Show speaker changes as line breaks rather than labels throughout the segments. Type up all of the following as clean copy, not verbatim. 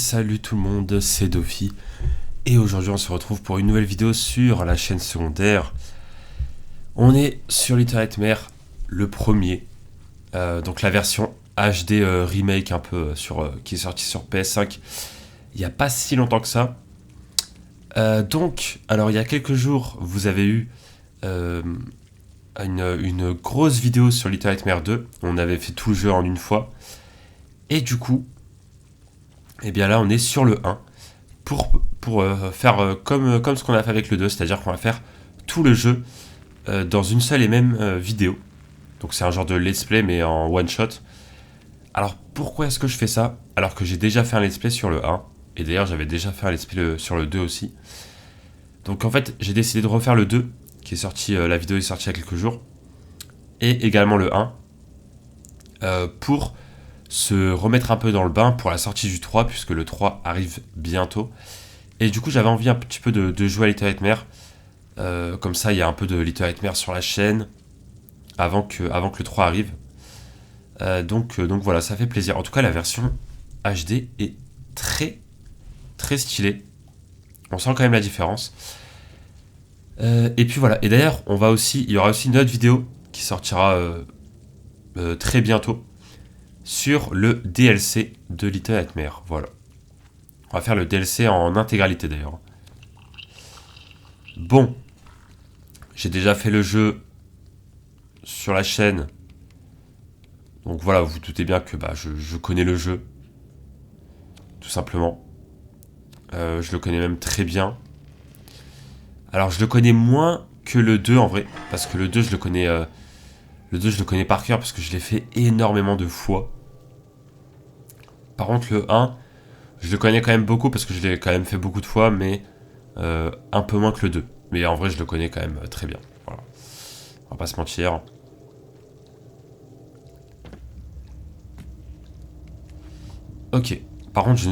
salut tout le monde, c'est Dofi. Et aujourd'hui on se retrouve pour une nouvelle vidéo sur la chaîne secondaire. On est sur Little Nightmares, le premier. Donc la version HD remake un peu qui est sortie sur PS5 il n'y a pas si longtemps que ça. Alors il y a quelques jours, vous avez eu une grosse vidéo sur Little Nightmares 2. On avait fait tout le jeu en une fois. Et du coup, et bien là on est sur le 1 pour faire comme ce qu'on a fait avec le 2, c'est-à-dire qu'on va faire tout le jeu dans une seule et même vidéo. Donc c'est un genre de let's play mais en one shot. Alors pourquoi est-ce que je fais ça alors que j'ai déjà fait un let's play sur le 1 et d'ailleurs j'avais déjà fait un let's play sur le 2 aussi. Donc en fait j'ai décidé de refaire le 2 qui est sorti, la vidéo est sortie il y a quelques jours, et également le 1 pour se remettre un peu dans le bain pour la sortie du 3 puisque le 3 arrive bientôt. Et du coup j'avais envie un petit peu de jouer à Little Nightmares. Comme ça il y a un peu de Little Nightmares sur la chaîne avant que le 3 arrive. Donc voilà, ça fait plaisir. En tout cas la version HD est très très stylée. On sent quand même la différence. Et puis voilà. Et d'ailleurs il y aura aussi une autre vidéo qui sortira très bientôt sur le DLC de Little Nightmares. Voilà. On va faire le DLC en intégralité d'ailleurs. Bon. J'ai déjà fait le jeu sur la chaîne. Donc voilà, vous vous doutez bien que je connais le jeu. Tout simplement. Je le connais même très bien. Alors je le connais moins que le 2 en vrai. Parce que le 2 je le connais. Le 2 je le connais par cœur parce que je l'ai fait énormément de fois. Par contre le 1, je le connais quand même beaucoup parce que je l'ai quand même fait beaucoup de fois, mais un peu moins que le 2. Mais en vrai je le connais quand même très bien. Voilà. On va pas se mentir. Ok. Par contre,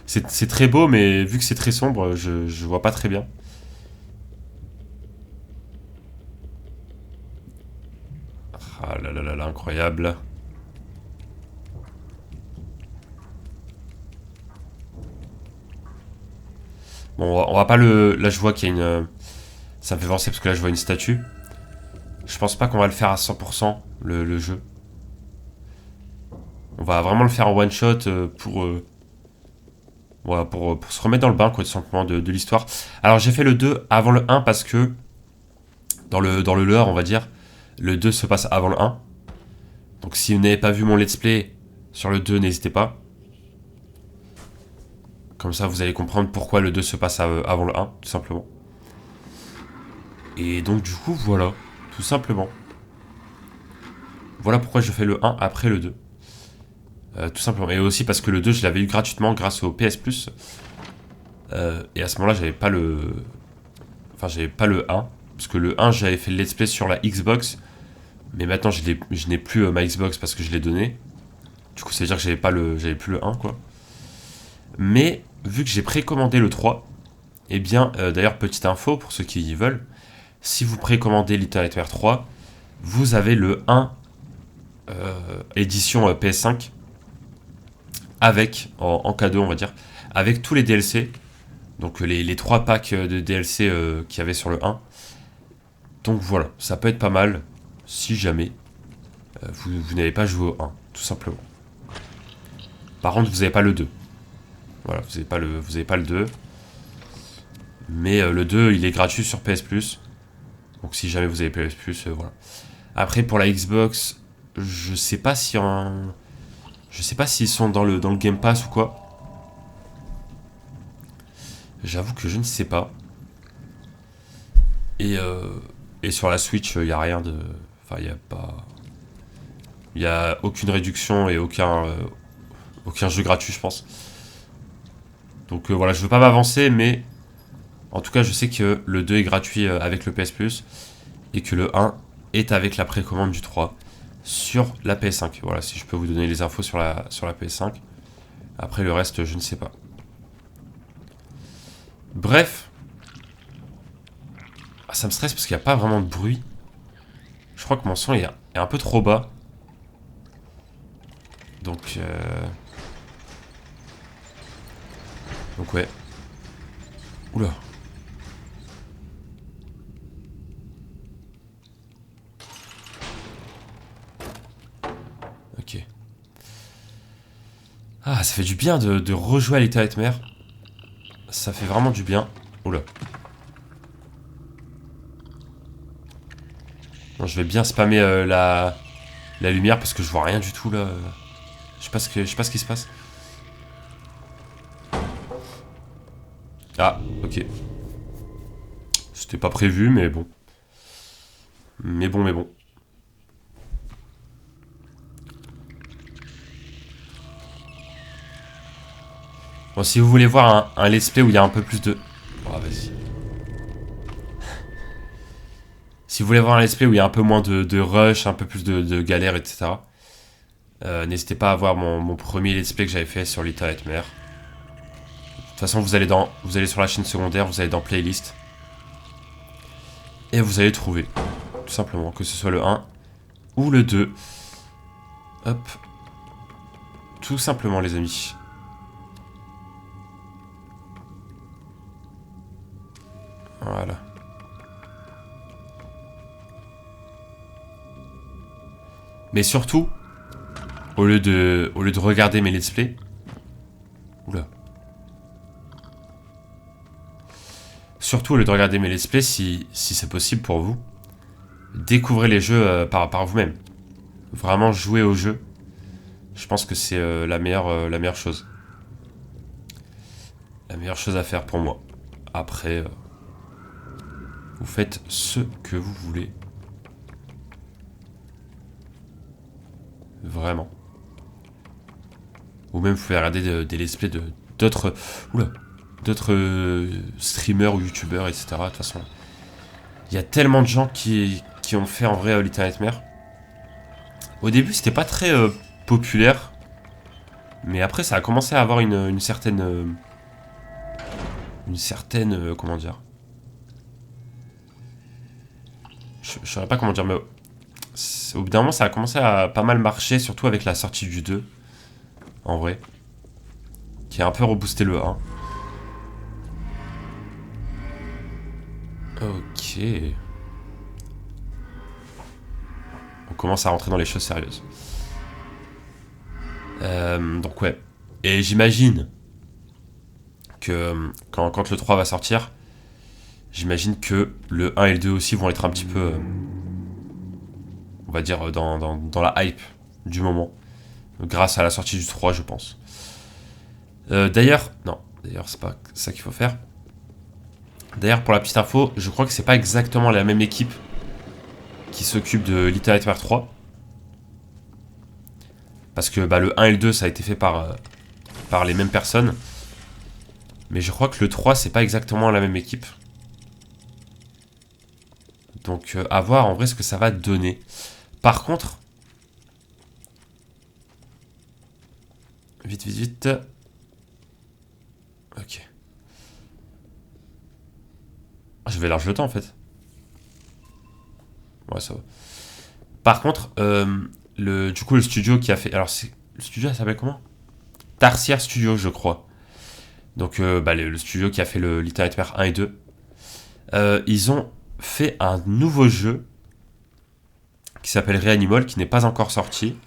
c'est très beau, mais vu que c'est très sombre, je vois pas très bien. Ah là là là là, incroyable. Bon, on va pas le... Là, je vois qu'il y a une... Ça me fait penser parce que là, je vois une statue. Je pense pas qu'on va le faire à 100% le jeu. On va vraiment le faire en one shot voilà, pour se remettre dans le bain, quoi, tout simplement, de l'histoire. Alors, j'ai fait le 2 avant le 1 parce que dans le lore, on va dire, le 2 se passe avant le 1. Donc, si vous n'avez pas vu mon let's play sur le 2, n'hésitez pas. Comme ça, vous allez comprendre pourquoi le 2 se passe avant le 1, tout simplement. Et donc, du coup, voilà, tout simplement. Voilà pourquoi je fais le 1 après le 2. Tout simplement. Et aussi parce que le 2, je l'avais eu gratuitement grâce au PS Plus. Et à ce moment-là, j'avais pas le... Enfin, j'avais pas le 1. Parce que le 1, j'avais fait le let's play sur la Xbox. Mais maintenant, je n'ai plus ma Xbox parce que je l'ai donné. Du coup, ça veut dire que j'avais plus le 1, quoi. Mais, vu que j'ai précommandé le 3, eh bien, d'ailleurs, petite info pour ceux qui y veulent. Si vous précommandez Little Nightmares 3, vous avez le 1 édition PS5 avec, en cadeau, on va dire, avec tous les DLC. Donc les 3 packs de DLC qu'il y avait sur le 1. Donc voilà, ça peut être pas mal si jamais vous n'avez pas joué au 1, tout simplement. Par contre, vous n'avez pas le 2. Voilà, vous n'avez pas le 2. Mais le 2, il est gratuit sur PS Plus. Donc si jamais vous avez PS Plus, voilà. Après, pour la Xbox, je sais pas si je sais pas s'ils sont dans le Game Pass ou quoi. J'avoue que je ne sais pas. Et sur la Switch, il n'y a rien de... Enfin, il n'y a pas... Il n'y a aucune réduction et aucun jeu gratuit, je pense. Donc voilà, je veux pas m'avancer, mais... En tout cas, je sais que le 2 est gratuit avec le PS Plus. Et que le 1 est avec la précommande du 3 sur la PS5. Voilà, si je peux vous donner les infos sur la PS5. Après, le reste, je ne sais pas. Bref. Ah, ça me stresse parce qu'il n'y a pas vraiment de bruit. Je crois que mon son est un peu trop bas. Donc Donc ouais. Oula. Ok. Ah, ça fait du bien de rejouer à Little Nightmares. Ça fait vraiment du bien. Oula. Bon, je vais bien spammer la lumière parce que je vois rien du tout là. Je sais pas ce qui se passe. Ah, ok. C'était pas prévu, mais bon. Mais bon. Bon, si vous voulez voir un let's play où il y a un peu plus de... Oh, vas-y. Si vous voulez voir un let's play où il y a un peu moins de rush, un peu plus de galère, etc. N'hésitez pas à voir mon premier let's play que j'avais fait sur Little Nightmares. De toute façon, vous allez sur la chaîne secondaire, vous allez dans playlist. Et vous allez trouver, tout simplement, que ce soit le 1 ou le 2. Hop. Tout simplement, les amis. Voilà. Mais surtout, au lieu de regarder mes let's play... Oula. Surtout, au lieu de regarder mes let's play, si c'est possible pour vous, découvrez les jeux par vous-même. Vraiment jouer au jeu. Je pense que c'est la meilleure chose. La meilleure chose à faire pour moi. Après, vous faites ce que vous voulez. Vraiment. Ou même vous pouvez regarder des let's play d'autres... Oula. D'autres streamers ou youtubeurs, etc. De toute façon, il y a tellement de gens qui ont fait en vrai Little Nightmares. Au début, c'était pas très populaire. Mais après, ça a commencé à avoir une certaine... comment dire... Je saurais pas comment dire, mais... Au bout d'un moment, ça a commencé à pas mal marcher, surtout avec la sortie du 2. En vrai. Qui a un peu reboosté le 1. Ok. On commence à rentrer dans les choses sérieuses. Donc ouais. Et j'imagine que quand le 3 va sortir, j'imagine que le 1 et le 2 aussi vont être un petit peu, on va dire, dans la hype du moment. Grâce à la sortie du 3, je pense. D'ailleurs, non. D'ailleurs, c'est pas ça qu'il faut faire. D'ailleurs, pour la petite info, je crois que c'est pas exactement la même équipe qui s'occupe de Little Nightmares 3. Parce que le 1 et le 2, ça a été fait par les mêmes personnes. Mais je crois que le 3, c'est pas exactement la même équipe. Donc, à voir en vrai ce que ça va donner. Par contre... Vite. Ok. Je vais large le temps, en fait. Ouais, ça va. Par contre, du coup, le studio qui a fait... Alors, le studio, ça s'appelle comment? Tarsier Studio, je crois. Donc, le studio qui a fait le Little Nightmares 1 et 2. Ils ont fait un nouveau jeu qui s'appelle Reanimal, qui n'est pas encore sorti,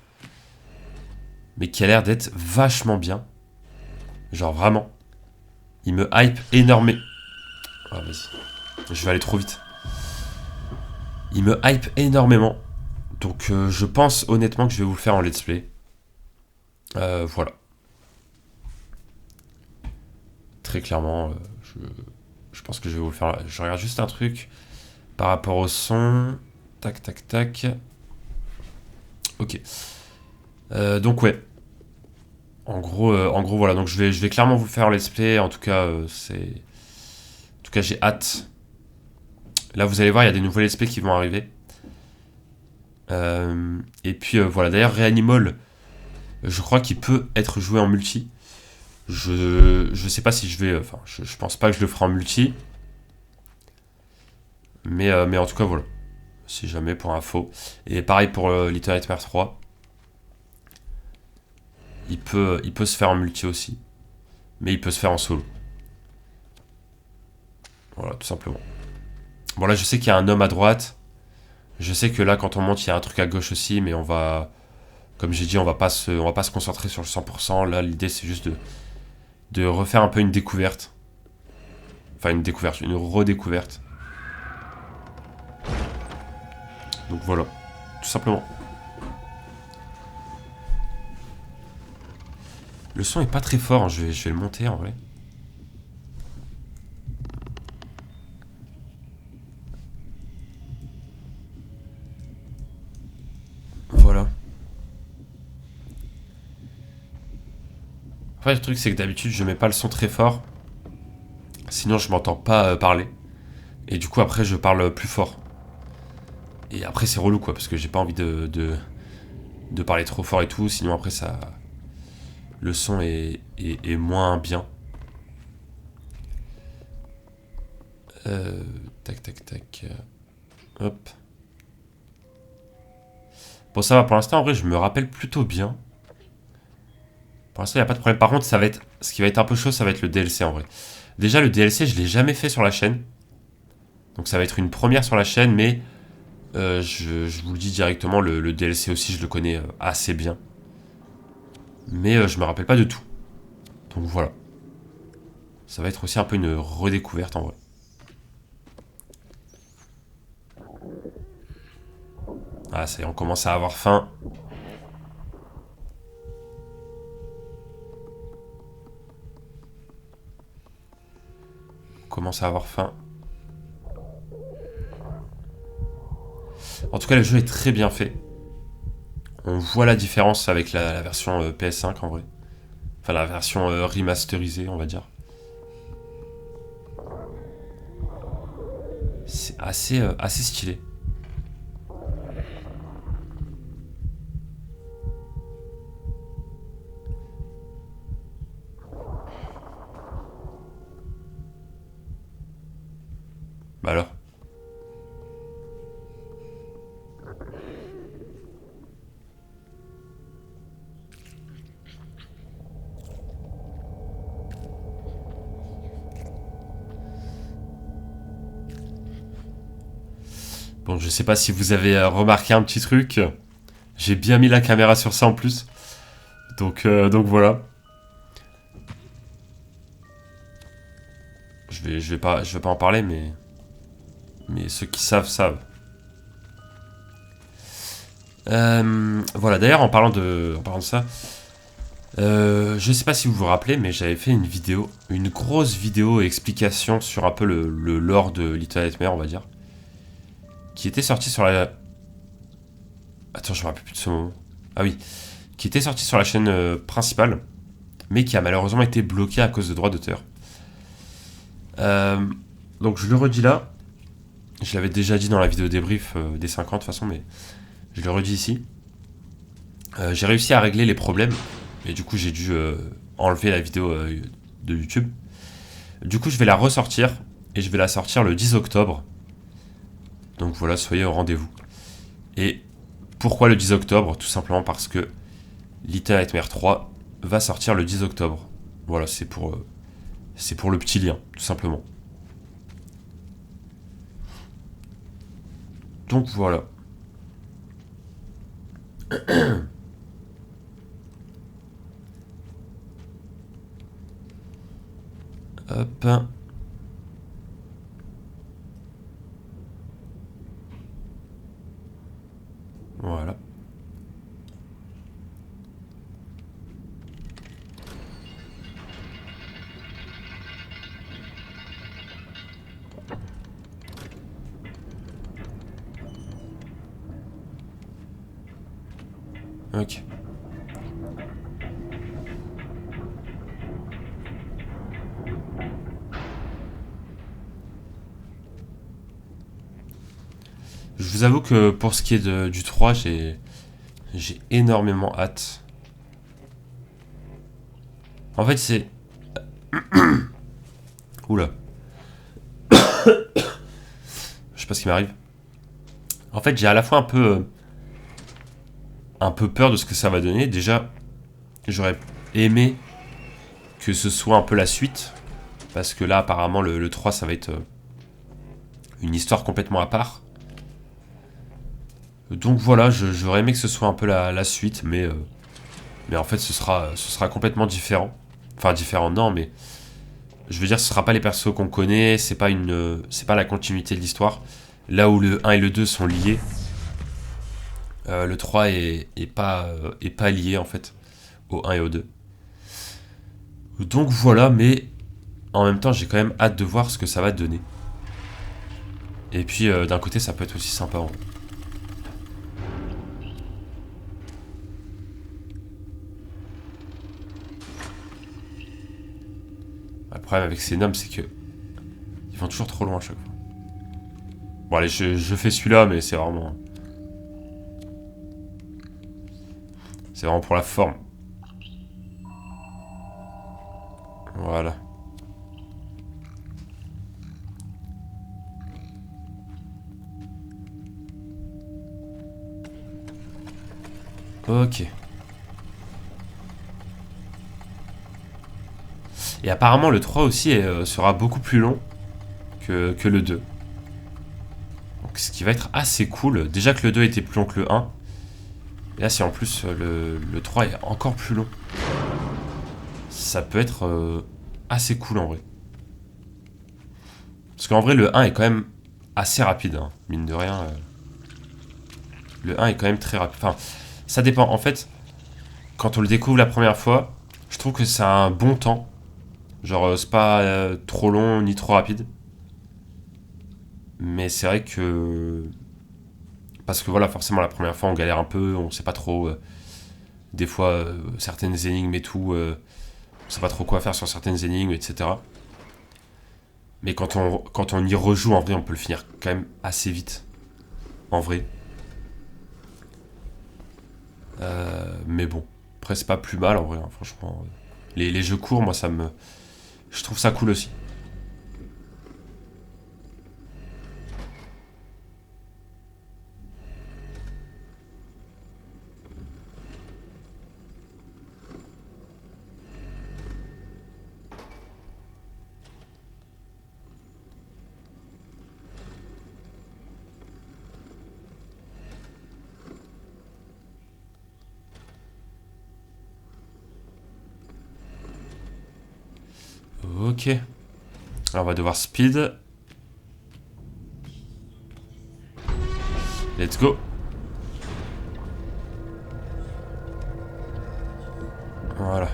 mais qui a l'air d'être vachement bien. Genre, vraiment. Il me hype énormément. Ah, vas-y. Je vais aller trop vite. Il me hype énormément. Donc, je pense honnêtement que je vais vous le faire en let's play. Voilà. Très clairement, je pense que je vais vous le faire. Je regarde juste un truc par rapport au son. Tac. Ok. Donc ouais. En gros, voilà. Donc je vais clairement vous le faire en let's play. En tout cas, j'ai hâte. Là, vous allez voir, il y a des nouveaux let's play qui vont arriver. Et puis voilà. D'ailleurs, Reanimal, je crois qu'il peut être joué en multi. Je sais pas si je vais... Enfin, je pense pas que je le ferai en multi. Mais en tout cas, voilà. Si jamais, pour info. Et pareil pour Little Nightmares 3. Il peut se faire en multi aussi. Mais il peut se faire en solo. tout simplement. Bon, là, je sais qu'il y a un homme à droite. Je sais que là, quand on monte, il y a un truc à gauche aussi, mais on va... Comme j'ai dit, on va pas se concentrer sur le 100%. Là, l'idée, c'est juste de refaire un peu une découverte. Enfin, une découverte, une redécouverte. Donc voilà, tout simplement. Le son est pas très fort, hein. Je vais le monter en vrai. Voilà. Après, le truc, c'est que d'habitude, je mets pas le son très fort. Sinon, je m'entends pas parler. Et du coup, après, je parle plus fort. Et après, c'est relou, quoi, parce que j'ai pas envie de parler trop fort et tout. Sinon, après, ça... Le son est moins bien. Tac, tac, tac. Hop. Bon, ça va, pour l'instant, en vrai, je me rappelle plutôt bien. Pour l'instant, il n'y a pas de problème. Par contre, ça va être... ce qui va être un peu chaud, ça va être le DLC, en vrai. Déjà, le DLC, je l'ai jamais fait sur la chaîne. Donc, ça va être une première sur la chaîne, mais... je vous le dis directement, le DLC aussi, je le connais assez bien. Mais je me rappelle pas de tout. Donc, voilà. Ça va être aussi un peu une redécouverte, en vrai. Ah, ça y est, on commence à avoir faim. On commence à avoir faim. En tout cas, le jeu est très bien fait. On voit la différence avec la version PS5 en vrai. Enfin, la version remasterisée, on va dire. C'est assez stylé. Bah alors. Bon, je sais pas si vous avez remarqué un petit truc. J'ai bien mis la caméra sur ça en plus. Donc voilà. Je vais pas en parler, mais ceux qui savent, savent. Voilà, d'ailleurs, en parlant de ça, je sais pas si vous vous rappelez, mais j'avais fait une vidéo, une grosse vidéo explication sur un peu le lore de Little Nightmares, on va dire, qui était sorti sur la... Attends, je me rappelle plus de ce moment. Ah oui, qui était sorti sur la chaîne principale, mais qui a malheureusement été bloqué à cause de droits d'auteur. Donc je le redis là. Je l'avais déjà dit dans la vidéo débrief des 50 de toute façon, mais je le redis ici. J'ai réussi à régler les problèmes, et du coup j'ai dû enlever la vidéo de YouTube. Du coup je vais la ressortir, et je vais la sortir le 10 octobre. Donc voilà, soyez au rendez-vous. Et pourquoi le 10 octobre? Tout simplement parce que Little Nightmares 3 va sortir le 10 octobre. Voilà, c'est pour le petit lien, tout simplement. Donc voilà. Hop. Voilà. Ok. Je vous avoue que pour ce qui est du 3, j'ai énormément hâte. En fait, c'est... Oula. Je sais pas ce qui m'arrive. En fait, j'ai à la fois un peu peur de ce que ça va donner. Déjà, j'aurais aimé que ce soit un peu la suite. Parce que là, apparemment, le 3, ça va être une histoire complètement à part. Donc voilà, j'aurais aimé que ce soit un peu la suite, mais en fait ce sera complètement différent. Enfin différent non, mais je veux dire ce sera pas les persos qu'on connaît, c'est pas la continuité de l'histoire. Là où le 1 et le 2 sont liés, le 3 est pas lié en fait au 1 et au 2. Donc voilà, mais en même temps j'ai quand même hâte de voir ce que ça va donner. Et puis d'un côté ça peut être aussi sympa. Hein. Le problème avec ces noms c'est que ils vont toujours trop loin à chaque fois. Bon allez, je fais celui-là, mais c'est vraiment pour la forme. Voilà. Ok. Et apparemment le 3 aussi sera beaucoup plus long que le 2. Donc ce qui va être assez cool. Déjà que le 2 était plus long que le 1. Et là si en plus le 3 est encore plus long. Ça peut être assez cool en vrai. Parce qu'en vrai le 1 est quand même assez rapide. Hein. Mine de rien. Le 1 est quand même très rapide. Enfin, ça dépend. En fait, quand on le découvre la première fois, je trouve que c'est un bon temps. Genre, c'est pas trop long ni trop rapide. Mais c'est vrai que. Parce que voilà, forcément, la première fois, on galère un peu, on sait pas trop. Des fois, certaines énigmes et tout, on sait pas trop quoi faire sur certaines énigmes, etc. Mais quand on y rejoue, en vrai, on peut le finir quand même assez vite. En vrai. Mais bon. Après, c'est pas plus mal, en vrai, hein, franchement. Les jeux courts, moi, je trouve ça cool aussi. Ok. Alors, on va devoir speed. Let's go. Voilà.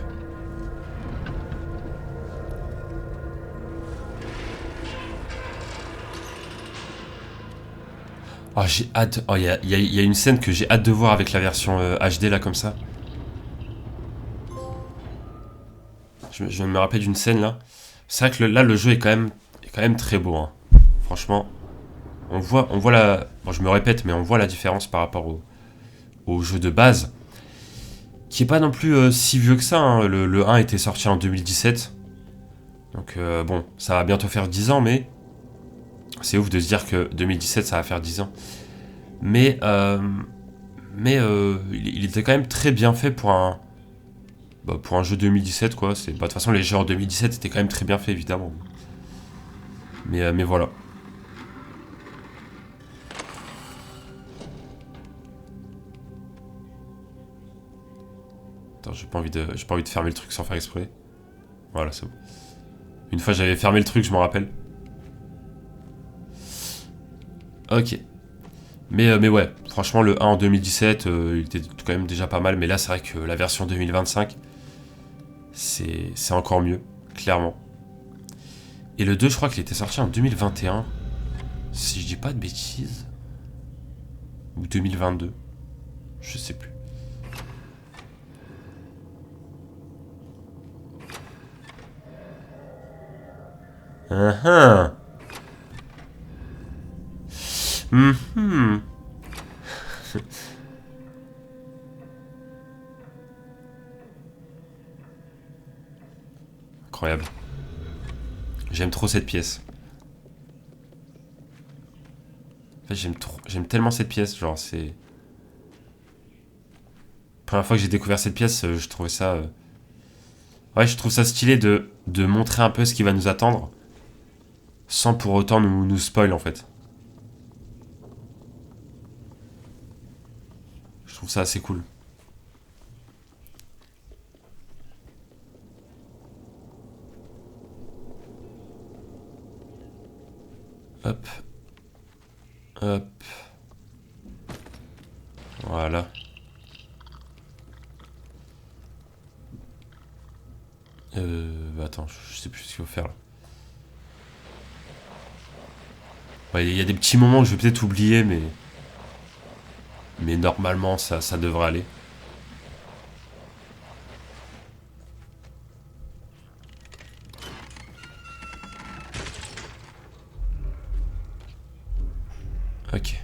Oh, j'ai hâte. Oh, il y a une scène que j'ai hâte de voir avec la version HD là, comme ça. Je viens de me rappeler d'une scène là. C'est vrai que là, le jeu est quand même très beau. Hein. Franchement, on voit la. Bon, je me répète, mais on voit la différence par rapport au jeu de base. Qui est pas non plus si vieux que ça. Hein. Le 1 était sorti en 2017. Donc, bon, ça va bientôt faire 10 ans, mais. C'est ouf de se dire que 2017, ça va faire 10 ans. Mais, il était quand même très bien fait pour un jeu 2017, quoi. De toute façon, les jeux en 2017 étaient quand même très bien faits, évidemment. Mais voilà. Attends, j'ai pas envie de fermer le truc sans faire exprès. Voilà, c'est bon. Une fois, j'avais fermé le truc, je m'en rappelle. Ok. Mais ouais, franchement, le 1 en 2017, il était quand même déjà pas mal. Mais là, c'est vrai que la version 2025, c'est encore mieux, clairement. Et le 2, je crois qu'il était sorti en 2021. Si je dis pas de bêtises. Ou 2022. Je sais plus. Uh-huh. Mhm. Incroyable. J'aime trop cette pièce. En fait, j'aime tellement cette pièce. Genre, c'est. La première fois que j'ai découvert cette pièce, je trouvais ça. Ouais, je trouve ça stylé de montrer un peu ce qui va nous attendre sans pour autant nous spoil en fait. ça assez cool. Hop. Hop. Voilà. Attends, je sais plus ce qu'il faut faire là. Ouais, il y a des petits moments que je vais peut-être oublier, mais normalement ça devrait aller. Ok.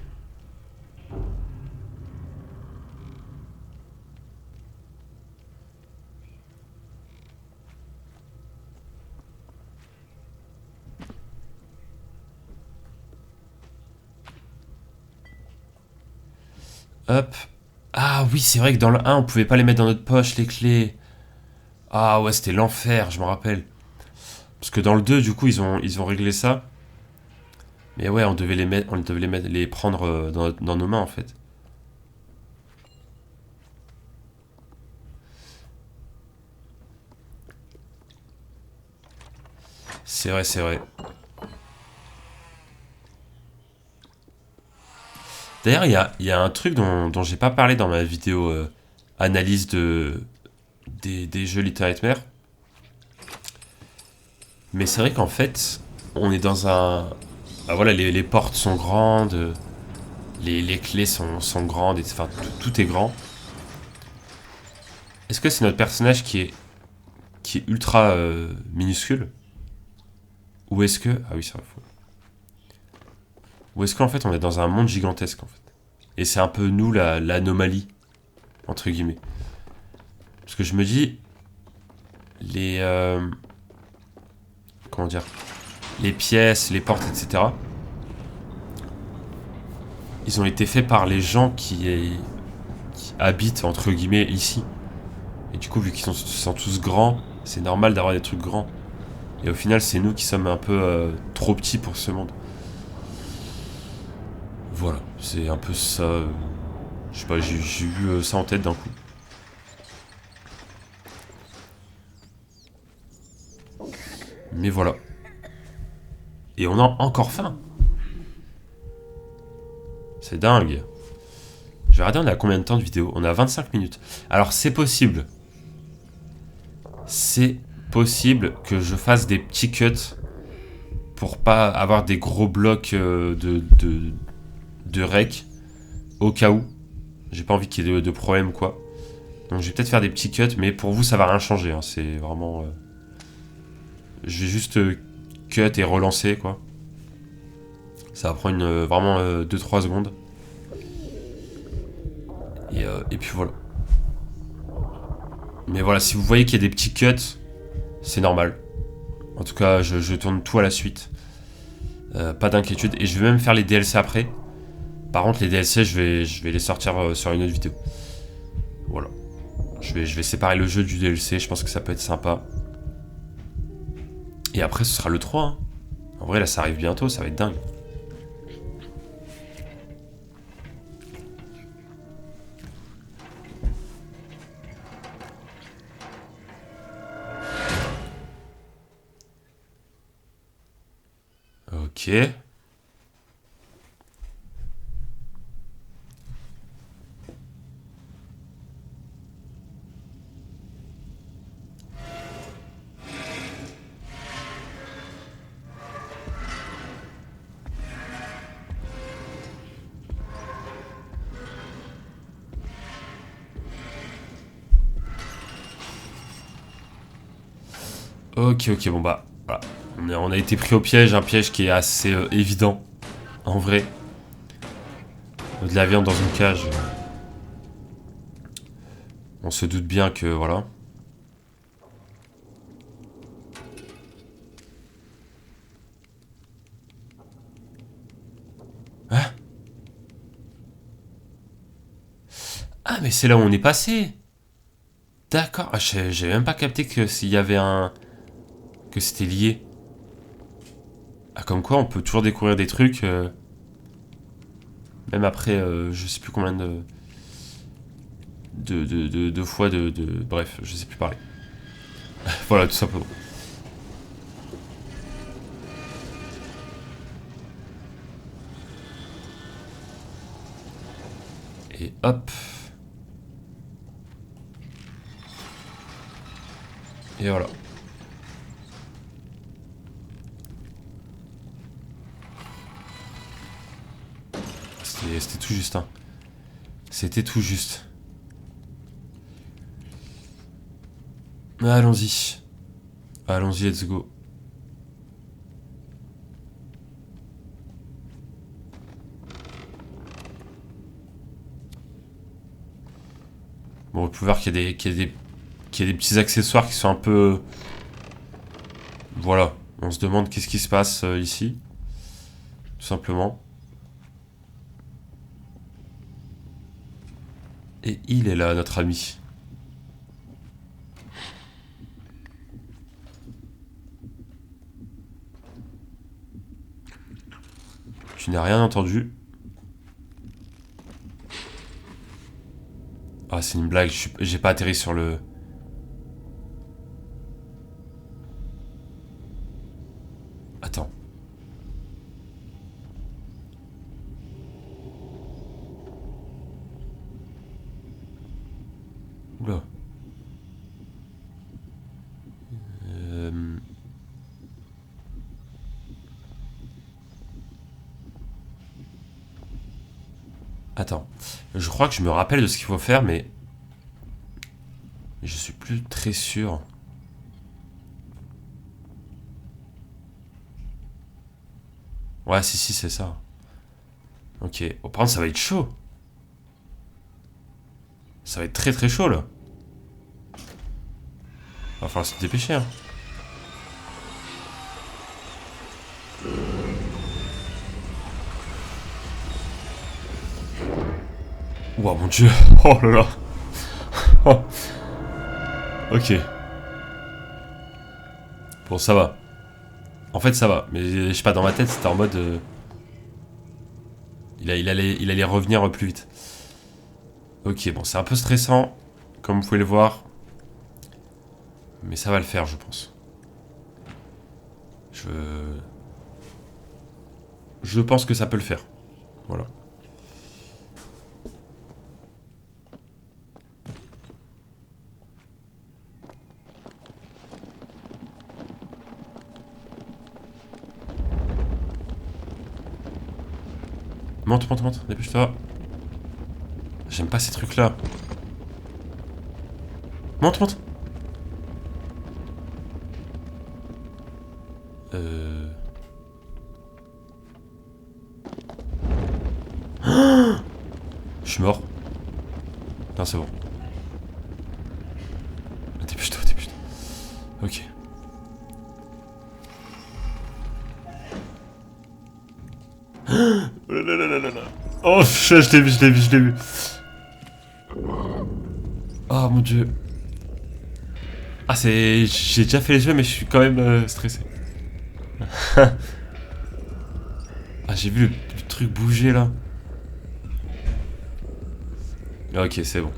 Hop. Ah oui, c'est vrai que dans le 1, on pouvait pas les mettre dans notre poche, les clés. Ah ouais, c'était l'enfer, je me rappelle. Parce que dans le 2, du coup, ils ont réglé ça. Mais ouais, on devait les mettre, les prendre dans nos mains, en fait. C'est vrai, c'est vrai. D'ailleurs, il y a un truc dont j'ai pas parlé dans ma vidéo analyse des jeux Little Nightmares. Mais c'est vrai qu'en fait, on est dans un... Ah, voilà, les portes sont grandes, les clés sont grandes, enfin tout est grand. Est-ce que c'est notre personnage qui est ultra minuscule? Ou est-ce que... Ah oui, c'est vrai. Ou est-ce qu'en fait on est dans un monde gigantesque en fait? Et c'est un peu nous l'anomalie, entre guillemets. Parce que je me dis, les... comment dire? Les pièces, les portes, etc. Ils ont été faits par les gens qui habitent, entre guillemets, ici. Et du coup, vu qu'ils sont tous grands, c'est normal d'avoir des trucs grands. Et au final, c'est nous qui sommes un peu trop petits pour ce monde. Voilà, c'est un peu ça. Je sais pas, j'ai eu ça en tête d'un coup. Mais voilà. Et on a encore faim. C'est dingue. Je vais regarder, on a combien de temps de vidéo? On a 25 minutes. Alors, c'est possible. C'est possible que je fasse des petits cuts pour pas avoir des gros blocs de rec au cas où. J'ai pas envie qu'il y ait de problème quoi. Donc je vais peut-être faire des petits cuts, mais pour vous ça va rien changer. Hein. C'est vraiment... je vais juste cut et relancer quoi. Ça va prendre vraiment 2-3 secondes. Et puis voilà. Mais voilà, si vous voyez qu'il y a des petits cuts, c'est normal. En tout cas, je tourne tout à la suite. Pas d'inquiétude. Et je vais même faire les DLC après. Par contre, les DLC, je vais les sortir sur une autre vidéo. Voilà. Je vais séparer le jeu du DLC. Je pense que ça peut être sympa. Et après, ce sera le 3. Hein. En vrai, là, ça arrive bientôt. Ça va être dingue. Ok. Ok, ok, bon bah, voilà. On a été pris au piège, un piège qui est assez évident, en vrai. De la viande dans une cage, on se doute bien que, voilà. Hein? Ah, mais c'est là où on est passé. D'accord, ah, j'ai même pas capté que s'il y avait un... que c'était lié. Ah, comme quoi, on peut toujours découvrir des trucs, même après, je sais plus combien deux fois Bref, je sais plus parler. Voilà, tout simplement. Et hop. Et voilà. C'était tout juste, hein. C'était tout juste. Allons-y. Allons-y, let's go. Bon, vous pouvez voir qu'il y a des petits accessoires qui sont un peu... Voilà. On se demande qu'est-ce qui se passe ici. Tout simplement. Et il est là, notre ami. Tu n'as rien entendu. Ah, c'est une blague. J'ai pas atterri sur le... Attends. Oula. Attends. Je crois que je me rappelle de ce qu'il faut faire, mais... Je suis plus très sûr. Ouais, si, c'est ça. Ok. Oh, par contre, ça va être chaud. Ça va être très très chaud, là. Va falloir se dépêcher, hein. Ouah, mon dieu. Oh là là. Oh. Ok. Bon, ça va. En fait, ça va. Mais je sais pas, dans ma tête, c'était en mode... il allait revenir plus vite. Ok, bon, c'est un peu stressant, comme vous pouvez le voir. Mais ça va le faire, je pense. Je pense que ça peut le faire. Voilà. Monte, dépêche-toi. J'aime pas ces trucs-là. Monte. Je suis mort. Non, c'est bon. Dépêche-toi. Ok. Oh, je l'ai vu. Oh mon dieu. Ah, c'est... J'ai déjà fait les jeux, mais je suis quand même stressé. Ah, j'ai vu le truc bouger, là. Ok, c'est bon.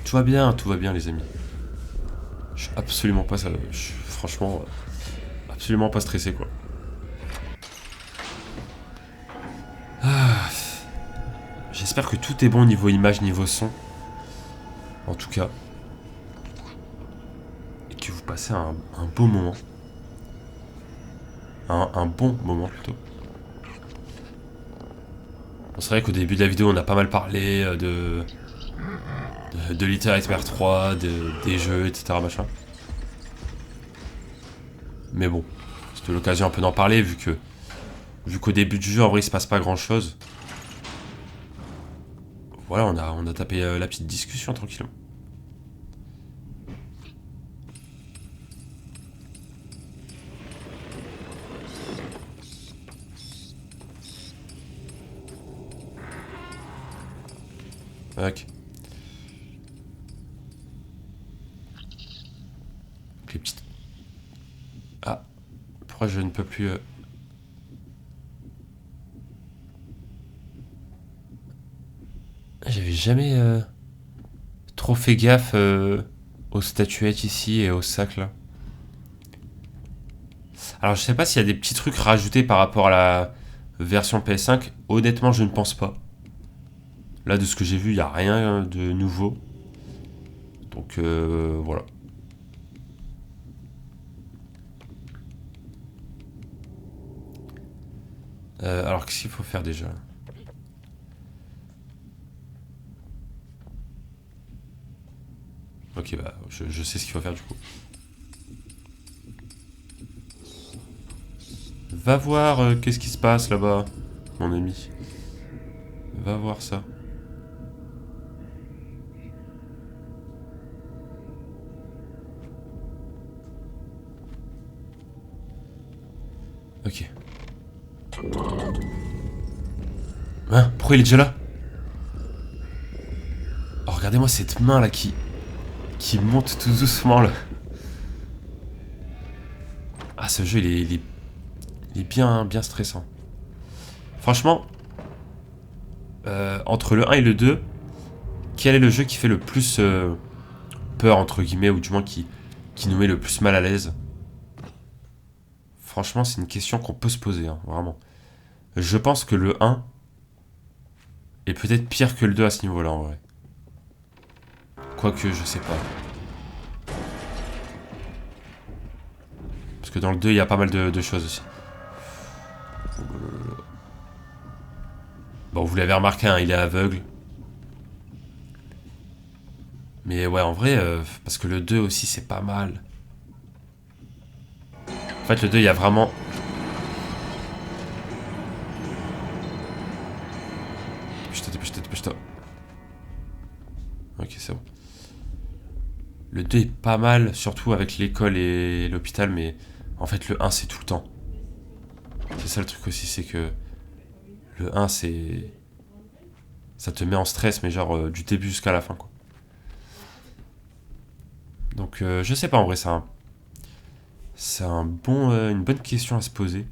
Tout va bien, les amis. Je suis absolument pas... Je suis franchement... absolument pas stressé, quoi. J'espère que tout est bon niveau image, niveau son. En tout cas. Et que vous passez un beau moment. Un bon moment, plutôt. Bon, c'est vrai qu'au début de la vidéo, on a pas mal parlé de Little Nightmares 3, des jeux, etc. Machin. Mais bon, c'était l'occasion un peu d'en parler, vu qu'au début du jeu, en vrai, il se passe pas grand-chose. Voilà, on a tapé la petite discussion tranquillement. Ok. Les petites... Ah, pourquoi je ne peux plus... j'avais jamais trop fait gaffe aux statuettes ici et aux sacs là. Alors je sais pas s'il y a des petits trucs rajoutés par rapport à la version PS5. Honnêtement, je ne pense pas. Là, de ce que j'ai vu, il n'y a rien de nouveau. Donc voilà. Alors qu'est-ce qu'il faut faire déjà? Ok, bah je sais ce qu'il faut faire du coup. Va voir qu'est-ce qui se passe là-bas, mon ami. Va voir ça. Ok. Hein? Pourquoi il est déjà là? Oh, regardez-moi cette main là qui monte tout doucement là. Ah, ce jeu il est bien stressant. Franchement, entre le 1 et le 2, quel est le jeu qui fait le plus peur entre guillemets, ou du moins qui nous met le plus mal à l'aise? Franchement, c'est une question qu'on peut se poser, hein, vraiment. Je pense que le 1 est peut-être pire que le 2 à ce niveau-là en vrai. Quoique, je sais pas. Parce que dans le 2, il y a pas mal de choses aussi. Bon, vous l'avez remarqué, hein, il est aveugle. Mais ouais, en vrai, parce que le 2 aussi, c'est pas mal. En fait, le 2, il y a vraiment... Dépêche-toi. Ok, c'est bon. Le 2 est pas mal, surtout avec l'école et l'hôpital, mais en fait, le 1, c'est tout le temps. C'est ça le truc aussi, c'est que le 1, c'est... Ça te met en stress, mais genre du début jusqu'à la fin, quoi. Donc, je sais pas, en vrai, c'est une bonne question à se poser.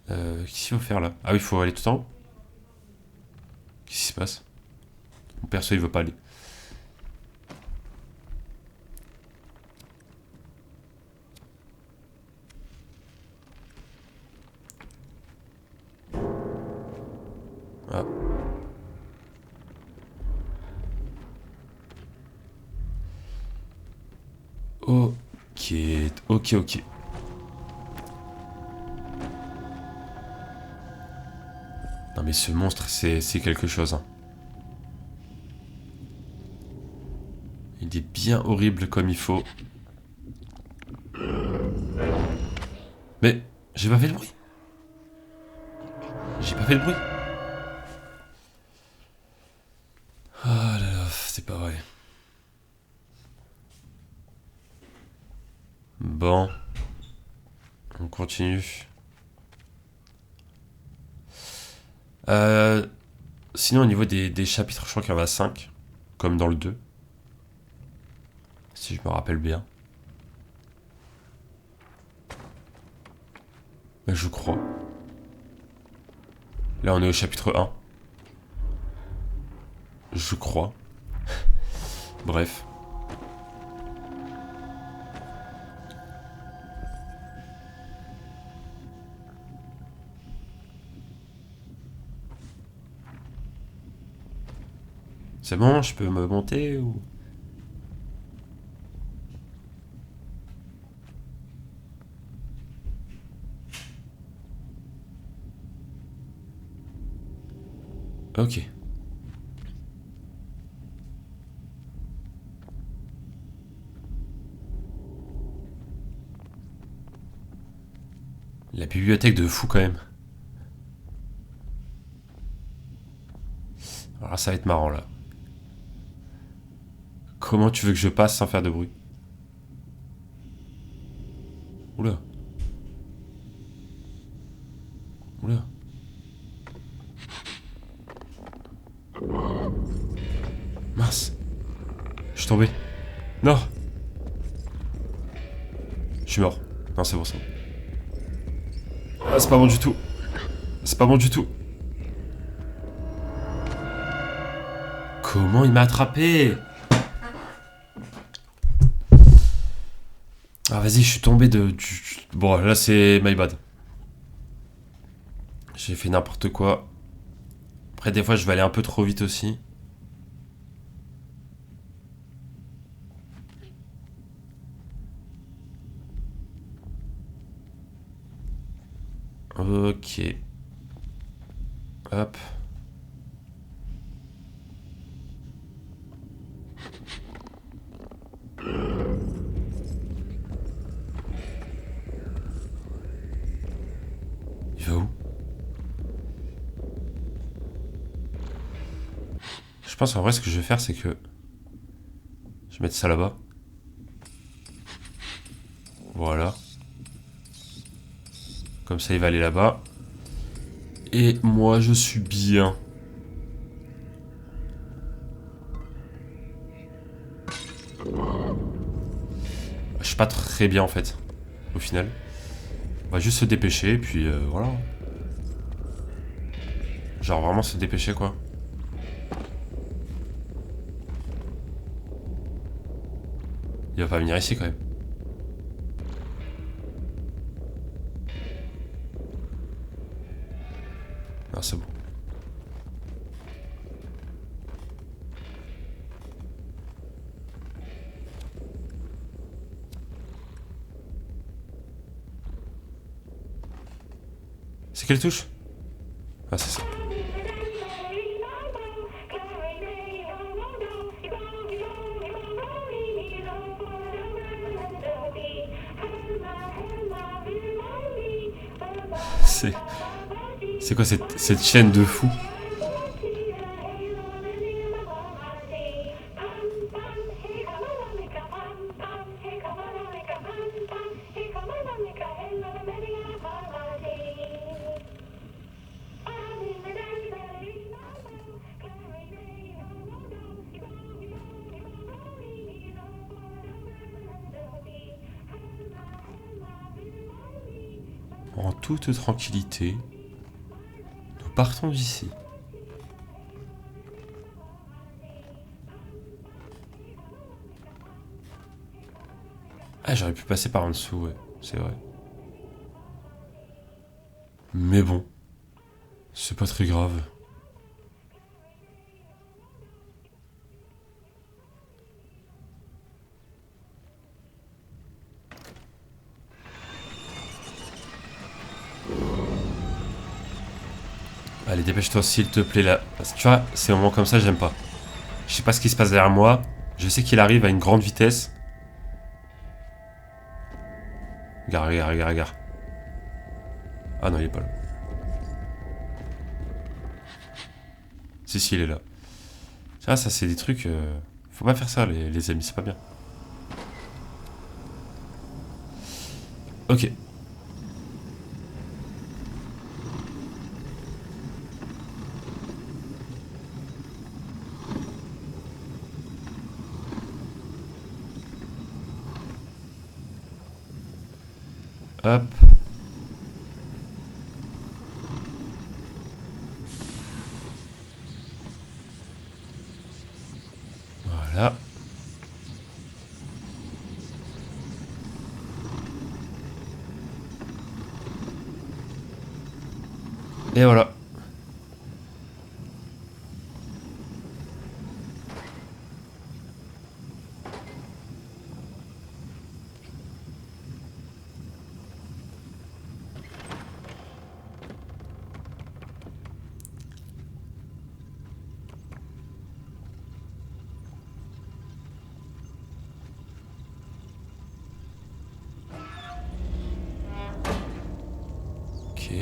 Qu'est-ce qu'il faut faire là? Ah oui, il faut aller tout en haut. Qu'est-ce qui se passe? Mon perso, il veut pas aller. Ah. Ok, ok. Non mais ce monstre, c'est quelque chose, hein. Il est bien horrible comme il faut. Mais j'ai pas fait de bruit. J'ai pas fait de bruit. Ah là là, c'est pas vrai. Bon, on continue. Sinon, au niveau des chapitres, je crois qu'il y en a 5, comme dans le 2, si je me rappelle bien. Mais je crois. Là, on est au chapitre 1. Je crois. Bref. C'est bon, je peux me monter ou... Ok. La bibliothèque de fou quand même. Alors ça va être marrant là. Comment tu veux que je passe sans faire de bruit? Oula. Oula. Mince. Je suis tombé. Non. Je suis mort. Non, c'est bon, c'est bon. Ah, c'est pas bon du tout. C'est pas bon du tout. Comment il m'a attrapé? Ah vas-y, je suis tombé de... Bon, là c'est my bad. J'ai fait n'importe quoi. Après, des fois, je vais aller un peu trop vite aussi. Ok. Hop. Il va où? Je pense en vrai ce que je vais faire c'est que je vais mettre ça là-bas. Voilà. Comme ça il va aller là-bas. Et moi je suis bien. Je suis pas très bien en fait. Au final. On va juste se dépêcher et puis voilà. Genre vraiment se dépêcher quoi. Il va pas venir ici quand même. Non c'est bon. C'est quelle touche? Ah c'est ça. C'est... C'est quoi cette chaîne de fou? En toute tranquillité, nous partons d'ici. Ah, j'aurais pu passer par en dessous, ouais, c'est vrai. Mais bon, c'est pas très grave. Allez, dépêche-toi s'il te plaît là. Parce que tu vois, ces moments comme ça, j'aime pas. Je sais pas ce qui se passe derrière moi. Je sais qu'il arrive à une grande vitesse. Regarde, regarde, regarde, regarde. Ah non, il est pas là. Si, si, il est là. Ça c'est des trucs... Faut pas faire ça, les amis, c'est pas bien. Ok. Hop. Voilà. Et voilà. Ok.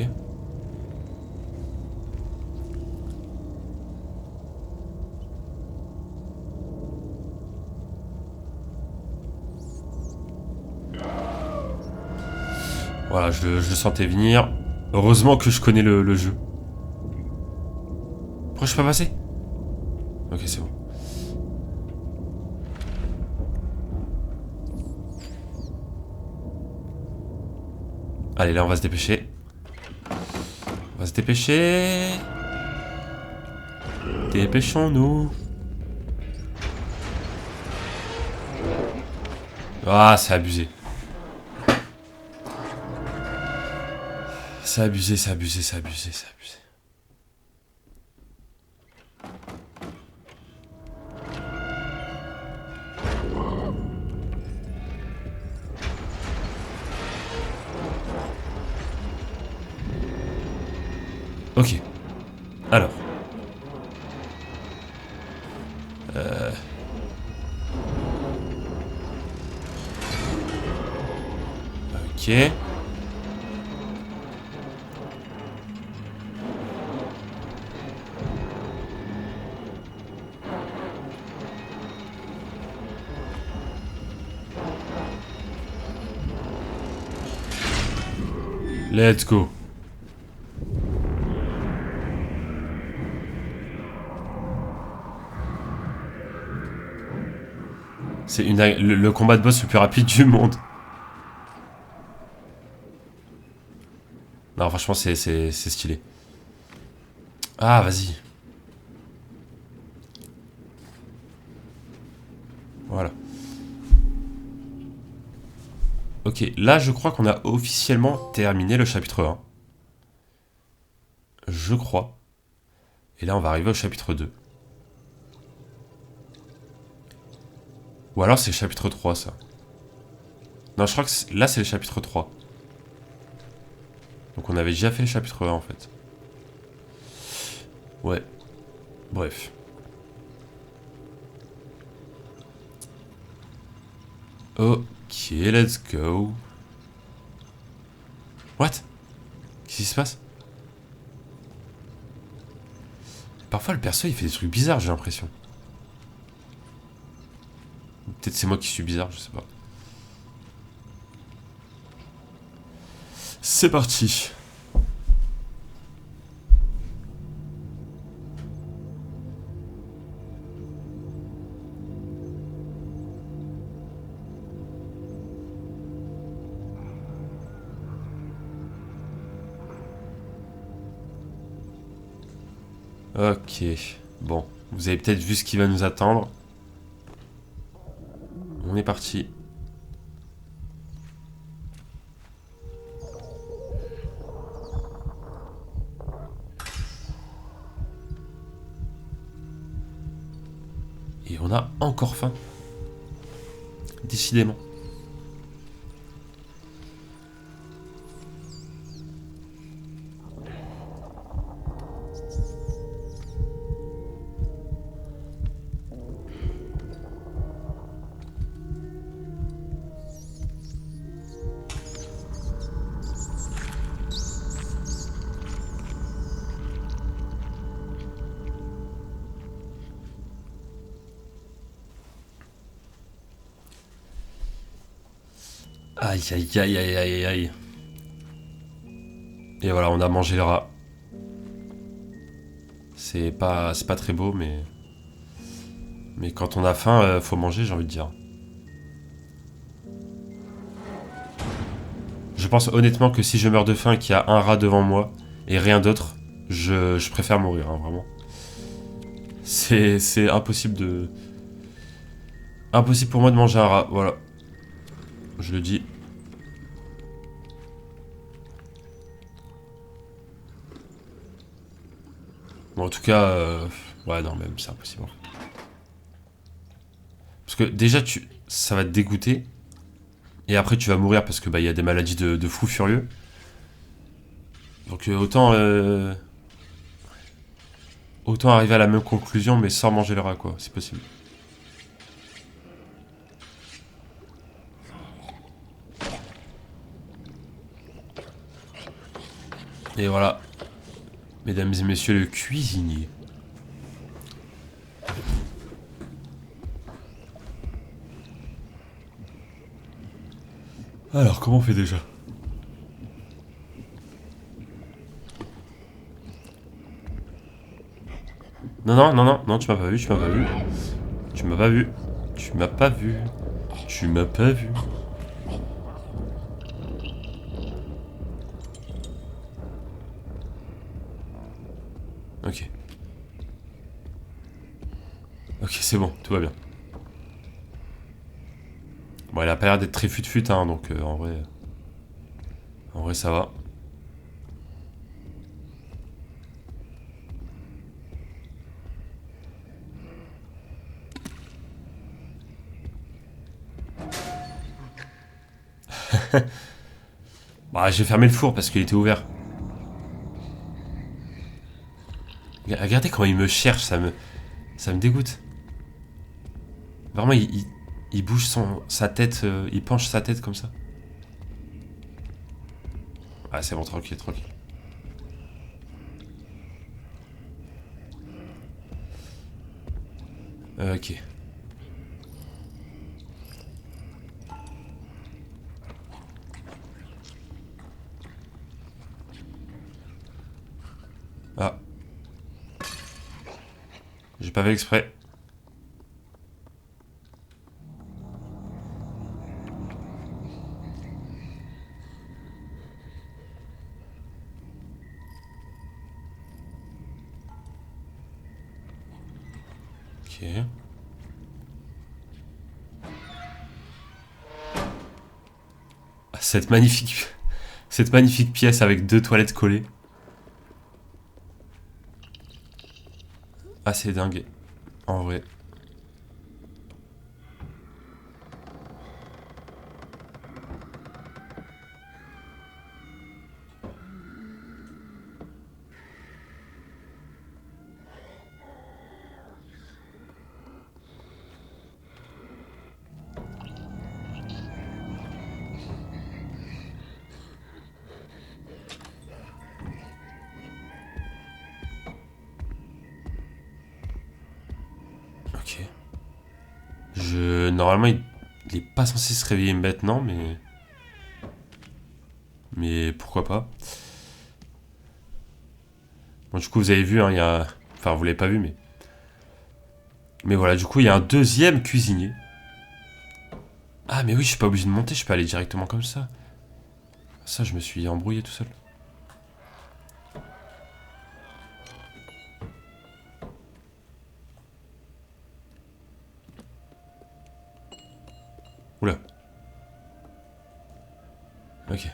Voilà, je le sentais venir. Heureusement que je connais le jeu. Pourquoi je peux pas passer? Ok, c'est bon. Allez, là, on va se dépêcher. On va se dépêcher. Dépêchons-nous. Ah, c'est abusé. C'est abusé, c'est abusé, c'est abusé, c'est abusé. Ok. Alors. Ok. Let's go. C'est le combat de boss le plus rapide du monde. Non, franchement, c'est stylé. Ah, vas-y. Voilà. Ok, là, je crois qu'on a officiellement terminé le chapitre 1. Je crois. Et là, on va arriver au chapitre 2. Ou alors, c'est le chapitre 3, ça. Non, je crois que là, c'est le chapitre 3. Donc, on avait déjà fait le chapitre 1, en fait. Ouais. Bref. Ok, let's go. What? Qu'est-ce qui se passe? Parfois, le perso, il fait des trucs bizarres, j'ai l'impression. Peut-être c'est moi qui suis bizarre, je sais pas. C'est parti. Ok. Bon, vous avez peut-être vu ce qui va nous attendre. On est parti. Et on a encore faim. Décidément. Aïe, aïe, aïe, aïe, aïe, aïe. Et voilà, on a mangé le rat. C'est pas très beau, mais... Mais quand on a faim, faut manger, j'ai envie de dire. Je pense honnêtement que si je meurs de faim et qu'il y a un rat devant moi, et rien d'autre, je préfère mourir, hein, vraiment. C'est impossible de... Impossible pour moi de manger un rat, voilà. Je le dis. Bon, en tout cas... Ouais, non, même, c'est impossible. Parce que déjà, ça va te dégoûter. Et après, tu vas mourir parce que bah, y a des maladies de fous furieux. Donc autant arriver à la même conclusion, mais sans manger le rat, quoi. C'est possible. Et voilà. Mesdames et messieurs, le cuisinier. Alors, comment on fait déjà? Non, non, non, non, non, tu m'as pas vu, tu m'as pas vu. Tu m'as pas vu. Tu m'as pas vu. Tu m'as pas vu. Ok. Ok, c'est bon, tout va bien. Bon, elle a pas l'air d'être très fut-fut, hein, donc en vrai... En vrai, ça va. Bah, j'ai fermé le four parce qu'il était ouvert. Regardez comment il me cherche, ça me dégoûte. Vraiment, il bouge sa tête, il penche sa tête comme ça. Ah, c'est bon, tranquille, tranquille. Ok. Ah, j'ai pas fait exprès. Ok. Ah, cette magnifique pièce avec deux toilettes collées. Ah, c'est dingue. En vrai. Ok. Normalement, il est pas censé se réveiller maintenant, mais... Mais pourquoi pas. Bon, du coup, vous avez vu, hein, il y a... Enfin, vous l'avez pas vu, mais... Mais voilà, du coup, il y a un deuxième cuisinier. Ah, mais oui, je suis pas obligé de monter, je peux aller directement comme ça. Ça, je me suis embrouillé tout seul. Oula. Ok.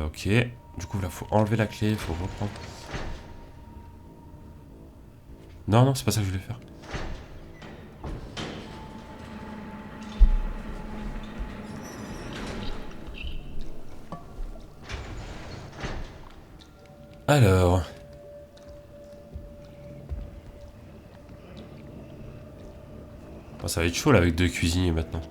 Ok. Du coup, là, faut enlever la clé, faut reprendre. Non, non, c'est pas ça que je voulais faire. Alors... Bon, ça va être chaud, là, avec deux cuisiniers, maintenant.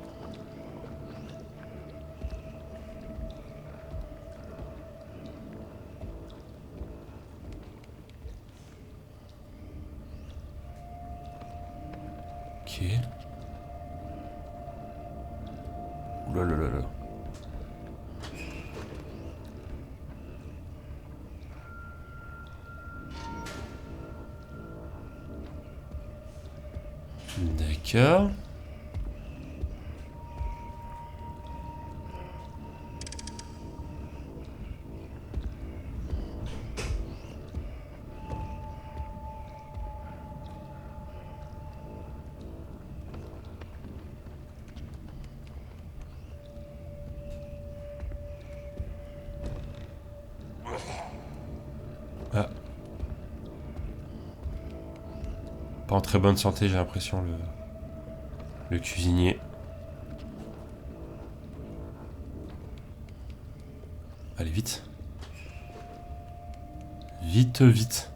Ok. Oula là là là. D'accord. Ah, pas en très bonne santé, j'ai l'impression, le cuisinier. Allez, vite. Vite, vite.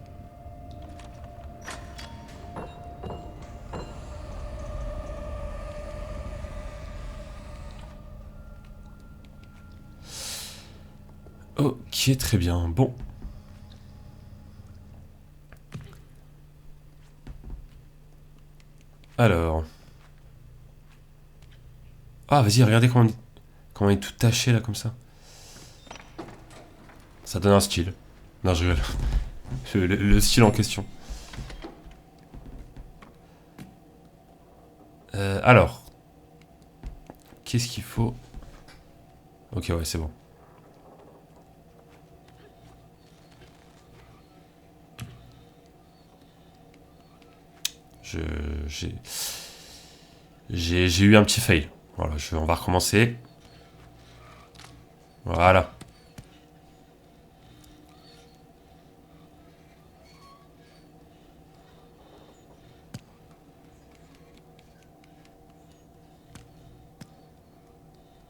Ok, très bien. Bon. Alors. Ah, vas-y, regardez comment il est tout taché, là, comme ça. Ça donne un style. Non, je rigole. Le style en question. Alors. Qu'est-ce qu'il faut? Ok, ouais, c'est bon. Je... J'ai eu un petit fail. Voilà, on va recommencer. Voilà.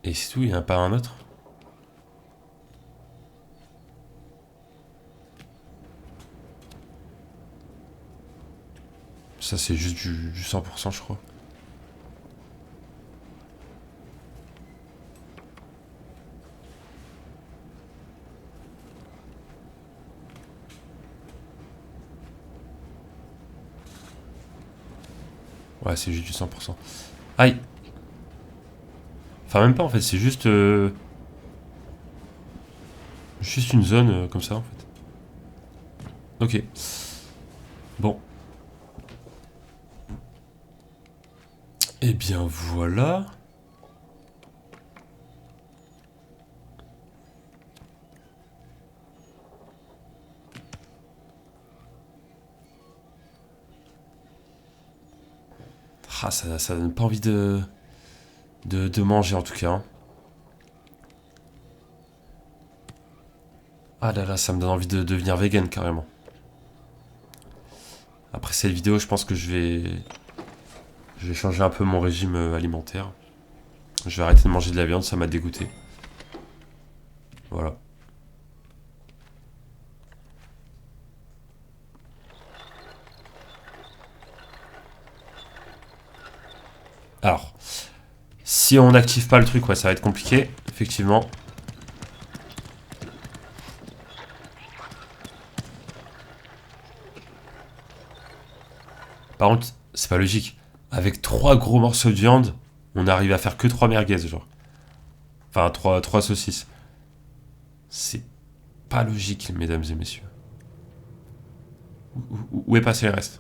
Et c'est tout, il n'y en a pas un autre? Ça, c'est juste du 100%, je crois. Ouais, c'est juste du 100%. Aïe! Enfin, même pas, en fait, c'est juste... juste une zone comme ça, en fait. Ok. Bon. Eh bien, voilà. Ah, ça donne pas envie de manger, en tout cas. Hein. Ah là là, ça me donne envie de devenir vegan, carrément. Après cette vidéo, je pense que je vais changer un peu mon régime alimentaire. Je vais arrêter de manger de la viande, ça m'a dégoûté. Voilà. Alors, si on n'active pas le truc, ouais, ça va être compliqué, effectivement. Par contre, c'est pas logique. Avec 3 gros morceaux de viande, on arrive à faire que 3 merguez, genre. Enfin, trois saucisses. C'est pas logique, mesdames et messieurs. Où est passé le reste?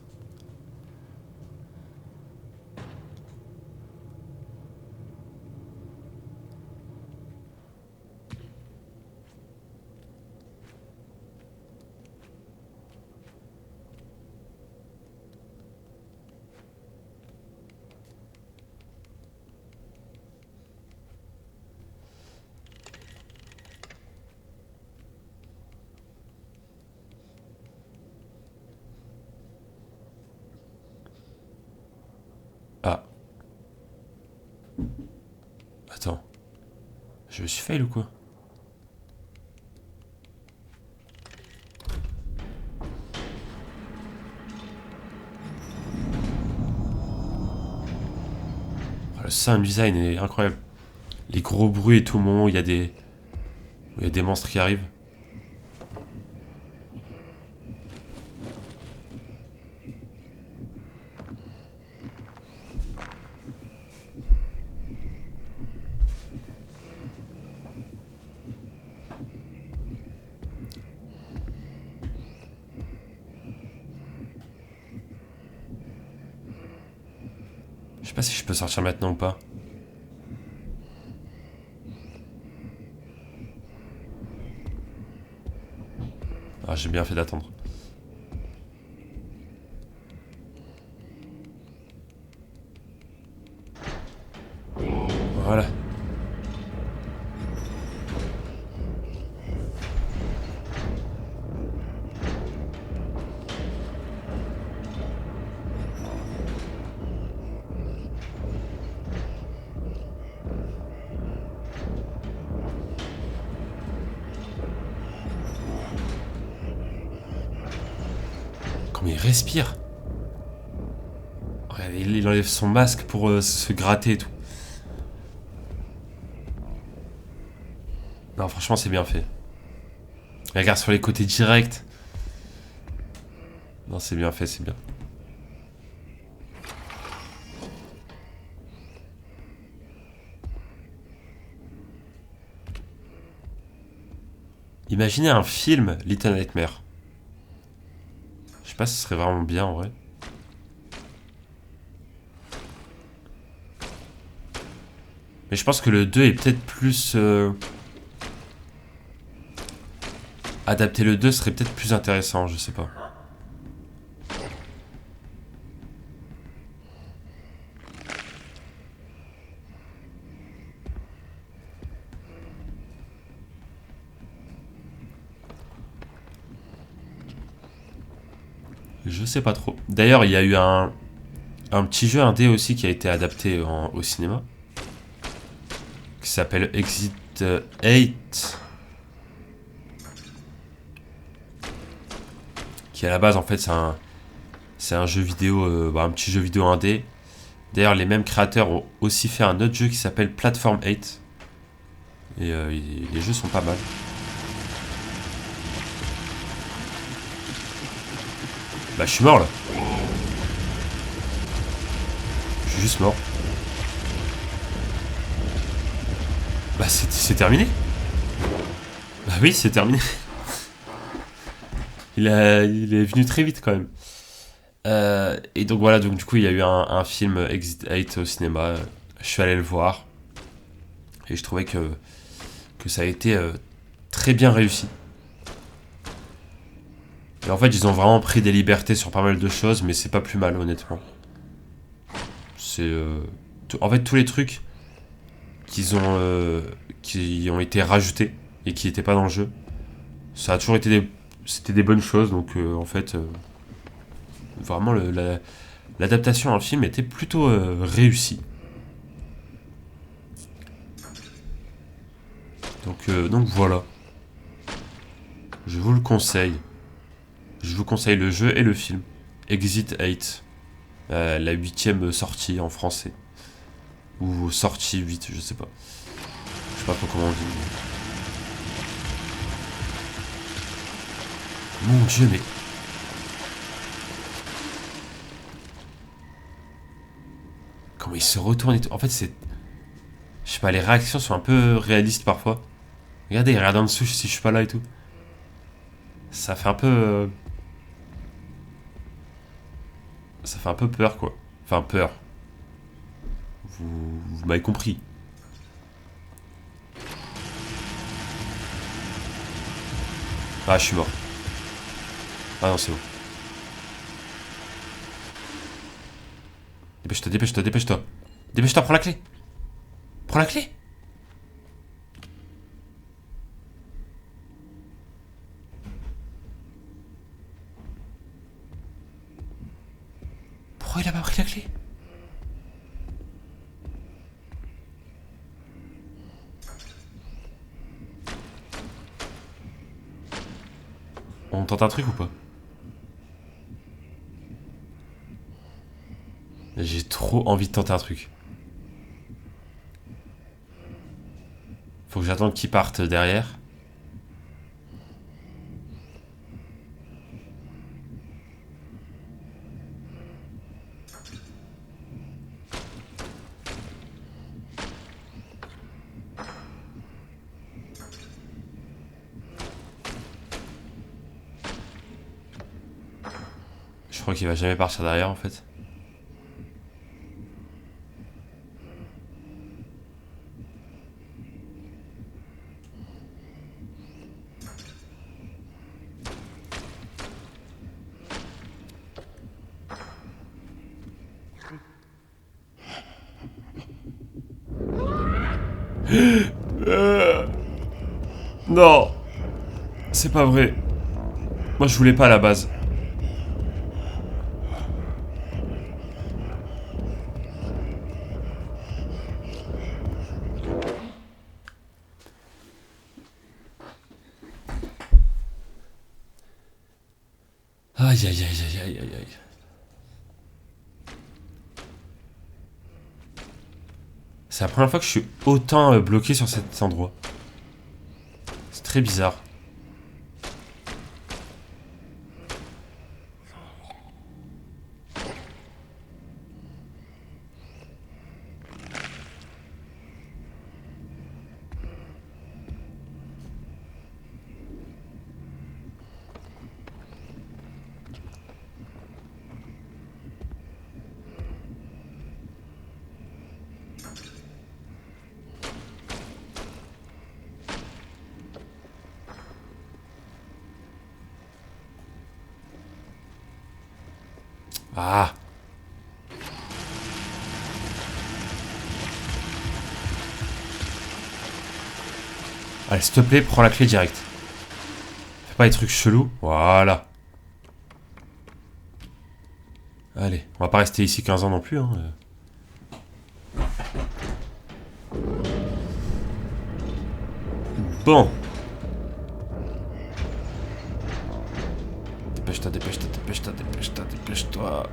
Ah, attends. Je me suis fail ou quoi? Le sound design est incroyable. Les gros bruits et tout, au moment où il y a des monstres qui arrivent. Je sais pas si je peux sortir maintenant ou pas. Ah, j'ai bien fait d'attendre. Voilà. Comment il respire? Ouais, il enlève son masque pour se gratter et tout. Non, franchement, c'est bien fait. Regarde sur les côtés directs. Non, c'est bien fait, c'est bien. Imaginez un film Little Nightmare. Je sais pas si ce serait vraiment bien en vrai. Mais je pense que le 2 est peut-être plus adapter le 2 serait peut-être plus intéressant, je sais pas. Je sais pas trop. D'ailleurs, il y a eu un petit jeu indé aussi qui a été adapté au cinéma. Qui s'appelle Exit 8. Qui à la base, en fait, c'est un jeu vidéo, un petit jeu vidéo indé. D'ailleurs, les mêmes créateurs ont aussi fait un autre jeu qui s'appelle Platform 8. Et les jeux sont pas mal. Bah, je suis mort là. Je suis juste mort. Bah, c'est terminé. Bah oui, c'est terminé. Il est venu très vite quand même. Et donc voilà, donc du coup, il y a eu un film Exit 8 au cinéma. Je suis allé le voir. Et je trouvais que ça a été très bien réussi. Et en fait, ils ont vraiment pris des libertés sur pas mal de choses, mais c'est pas plus mal, honnêtement. C'est. En fait, tous les trucs qui ont été rajoutés et qui n'étaient pas dans le jeu, ça a toujours été c'était des bonnes choses, donc en fait, vraiment, l'adaptation à un film était plutôt réussie. Donc voilà. Je vous le conseille. Je vous conseille le jeu et le film. Exit 8. La huitième sortie en français. Ou sortie 8, je sais pas. Je sais pas trop comment on dit. Mon dieu, mais... Comment il se retourne et tout. En fait, c'est... Je sais pas, les réactions sont un peu réalistes parfois. Regardez, il regarde en dessous si je suis pas là et tout. Ça fait un peu... Ça fait un peu peur, quoi. Enfin, peur. Vous m'avez compris. Ah, je suis mort. Ah non, c'est bon. Dépêche-toi, dépêche-toi, dépêche-toi. Dépêche-toi, prends la clé. Prends la clé. Pourquoi il a pas pris la clé? On tente un truc ou pas? J'ai trop envie de tenter un truc. Faut que j'attende qu'il parte derrière. Je crois qu'il va jamais partir derrière en fait. Non, c'est pas vrai. Moi je voulais pas à la base. Aïe aïe aïe aïe aïe aïe aïe. C'est la première fois que je suis autant bloqué sur cet endroit. C'est très bizarre. Ah. Allez, s'il te plaît, prends la clé direct. Fais pas des trucs chelous. Voilà. Allez, on va pas rester ici 15 ans non plus. Hein. Bon. Dépêche-toi, dépêche-toi, dépêche-toi, dépêche-toi, dépêche-toi.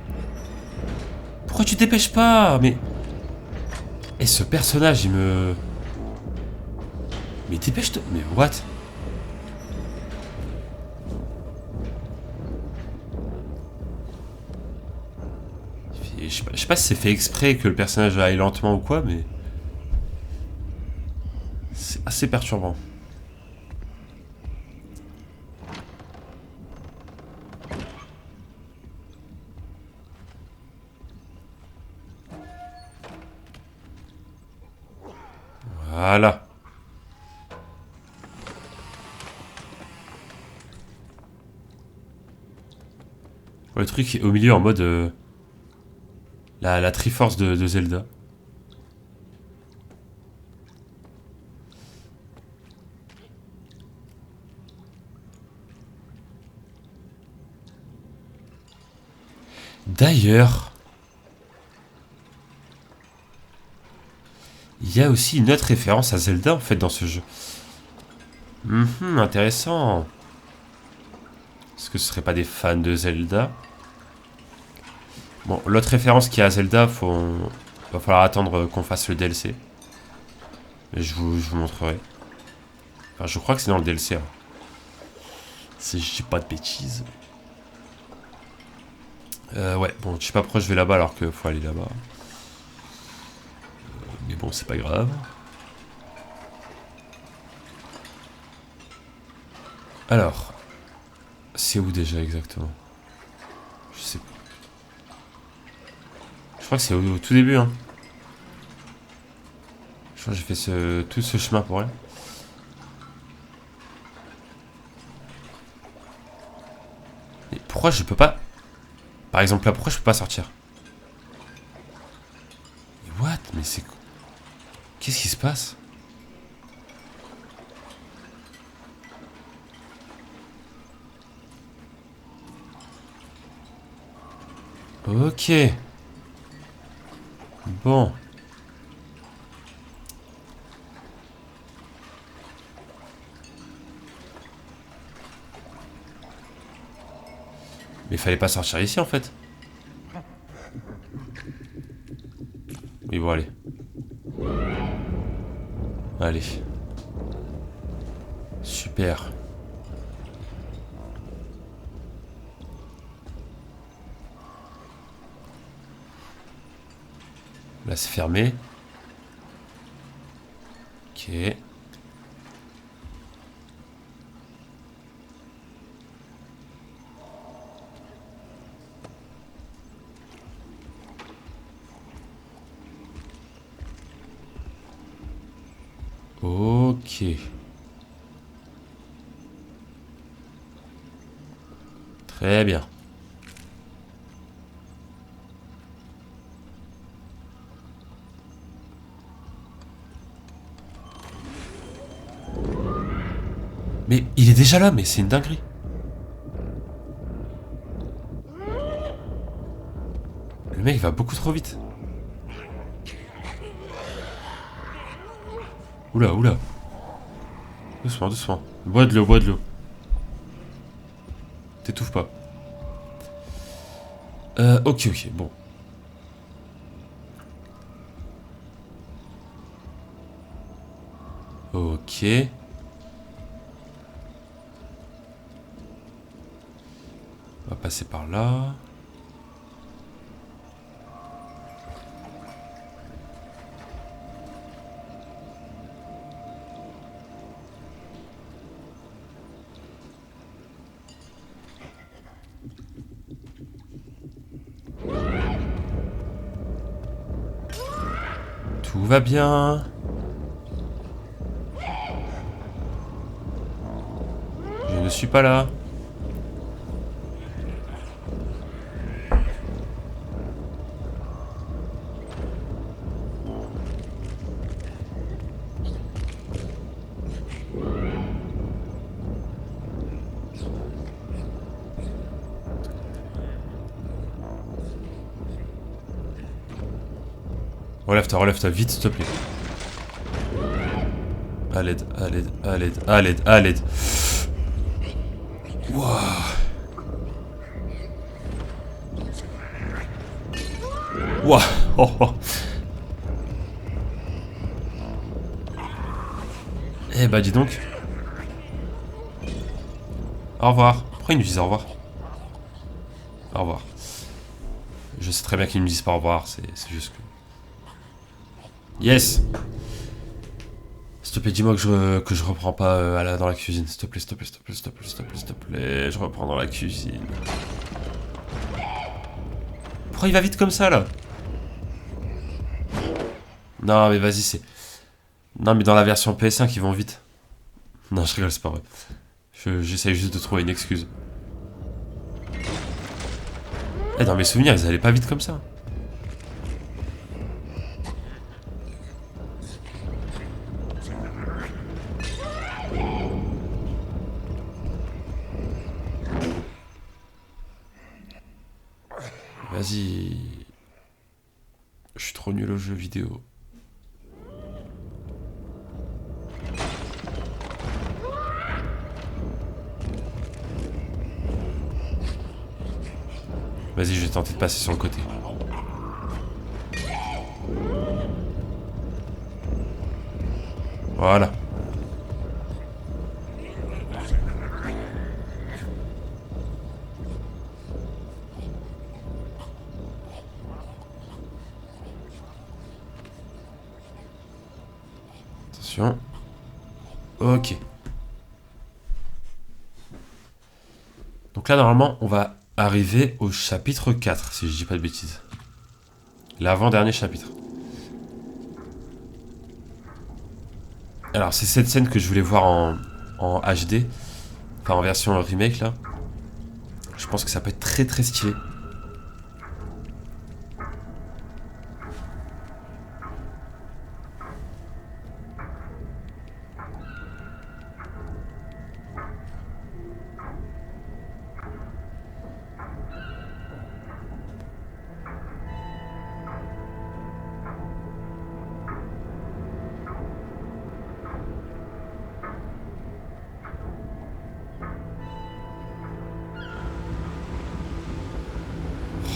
Pourquoi tu te dépêches pas? Mais... Et ce personnage, il me... Mais dépêche-toi. Mais what? Je sais pas si c'est fait exprès que le personnage aille lentement ou quoi, mais... C'est assez perturbant. Voilà. Le truc est au milieu en mode... la Triforce de Zelda. D'ailleurs... Il y a aussi une autre référence à Zelda en fait dans ce jeu. Intéressant. Est-ce que ce serait pas des fans de Zelda? Bon, l'autre référence qu'il y a à Zelda, va falloir attendre qu'on fasse le DLC. Et je vous montrerai. Enfin, je crois que c'est dans le DLC. Hein. Si je dis pas de bêtises. Ouais, bon, je sais pas pourquoi je vais là-bas alors qu'il faut aller là-bas. Mais bon, c'est pas grave. Alors, c'est où déjà exactement? Je sais pas. Je crois que c'est au tout début, hein. Je crois que j'ai fait tout ce chemin pour rien. Et pourquoi je peux pas... Par exemple là, pourquoi je peux pas sortir? Mais what? Mais c'est... Qu'est-ce qui se passe? Ok. Bon. Mais il fallait pas sortir ici en fait. Oui, bon, allez. Allez. Super. Là, c'est fermé. Ok. Ok. Très bien. Mais il est déjà là, mais c'est une dinguerie. Le mec il va beaucoup trop vite. Oula, oula. Doucement, doucement. Bois de l'eau, bois de l'eau. T'étouffes pas. Ok, ok, bon. Ok. On va passer par là. Tout va bien. Je ne suis pas là. Relève-toi, vite, s'il te plaît. À l'aide, à l'aide, à l'aide, à l'aide, à l'aide. Wouah. Wouah. Oh, oh. Eh bah dis donc. Au revoir. Pourquoi ils nous disent au revoir? Au revoir. Je sais très bien qu'ils me disent pas au revoir, c'est juste que... Yes. S'il te plaît, dis-moi que je reprends pas dans la cuisine. S'il te plaît, s'il te plaît, s'il te plaît, s'il te plaît, s'il te plaît, s'il te plaît. Je reprends dans la cuisine. Pourquoi il va vite comme ça, là? Non, mais vas-y, c'est... Non, mais dans la version PS5, ils vont vite. Non, je rigole, c'est pas vrai. J'essaye juste de trouver une excuse. Eh, dans mes souvenirs, ils allaient pas vite comme ça. Vas-y. Je suis trop nul aux jeux vidéo. Vas-y, je vais tenter de passer sur le côté. Voilà. Attention. Ok. Donc là, normalement, on va arriver au chapitre 4, si je dis pas de bêtises. L'avant-dernier chapitre. Alors, c'est cette scène que je voulais voir en HD. Enfin, en version remake, là. Je pense que ça peut être très très stylé.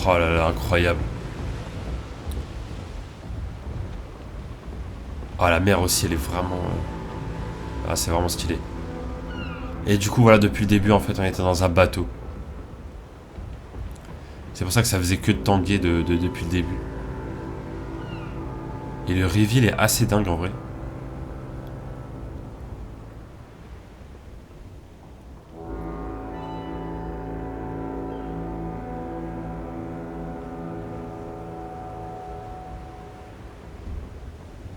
Oh là là, incroyable. Ah, la mer aussi, elle est vraiment... Ah, c'est vraiment stylé. Et du coup, voilà, depuis le début, en fait, on était dans un bateau. C'est pour ça que ça faisait que de tanguer depuis le début. Et le reveal est assez dingue, en vrai.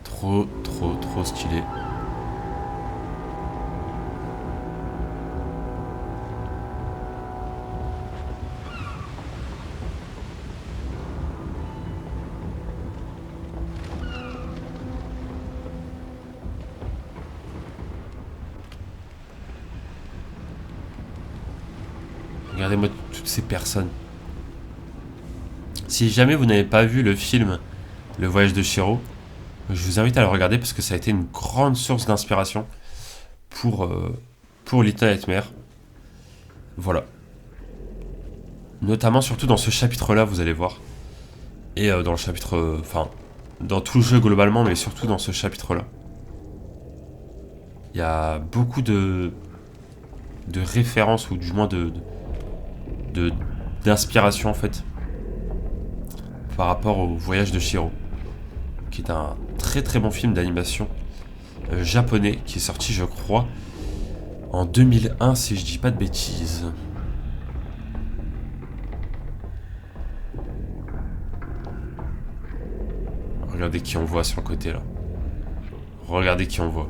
Trop, trop, trop stylé. Regardez-moi toutes ces personnes. Si jamais vous n'avez pas vu le film Le Voyage de Chihiro, je vous invite à le regarder parce que ça a été une grande source d'inspiration pour, pour Little Nightmares. Voilà. Notamment, surtout dans ce chapitre-là, vous allez voir. Et dans le chapitre... Enfin, dans tout le jeu globalement, mais surtout dans ce chapitre-là. Il y a beaucoup de références, ou du moins d'inspiration, en fait, par rapport au Voyage de Chihiro, qui est un très très bon film d'animation japonais, qui est sorti, je crois, en 2001, si je dis pas de bêtises. Regardez qui on voit sur le côté, là. Regardez qui on voit.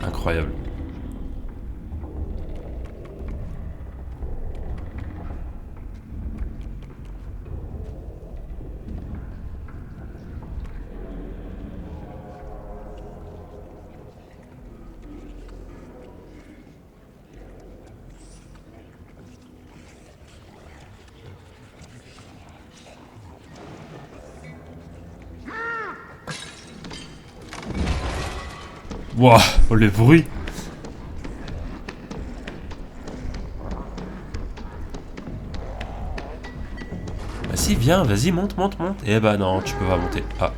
Incroyable. Wouah, oh, le bruit. Bah si, viens, vas-y, monte, monte, monte. Eh bah non, tu peux pas monter. Ah.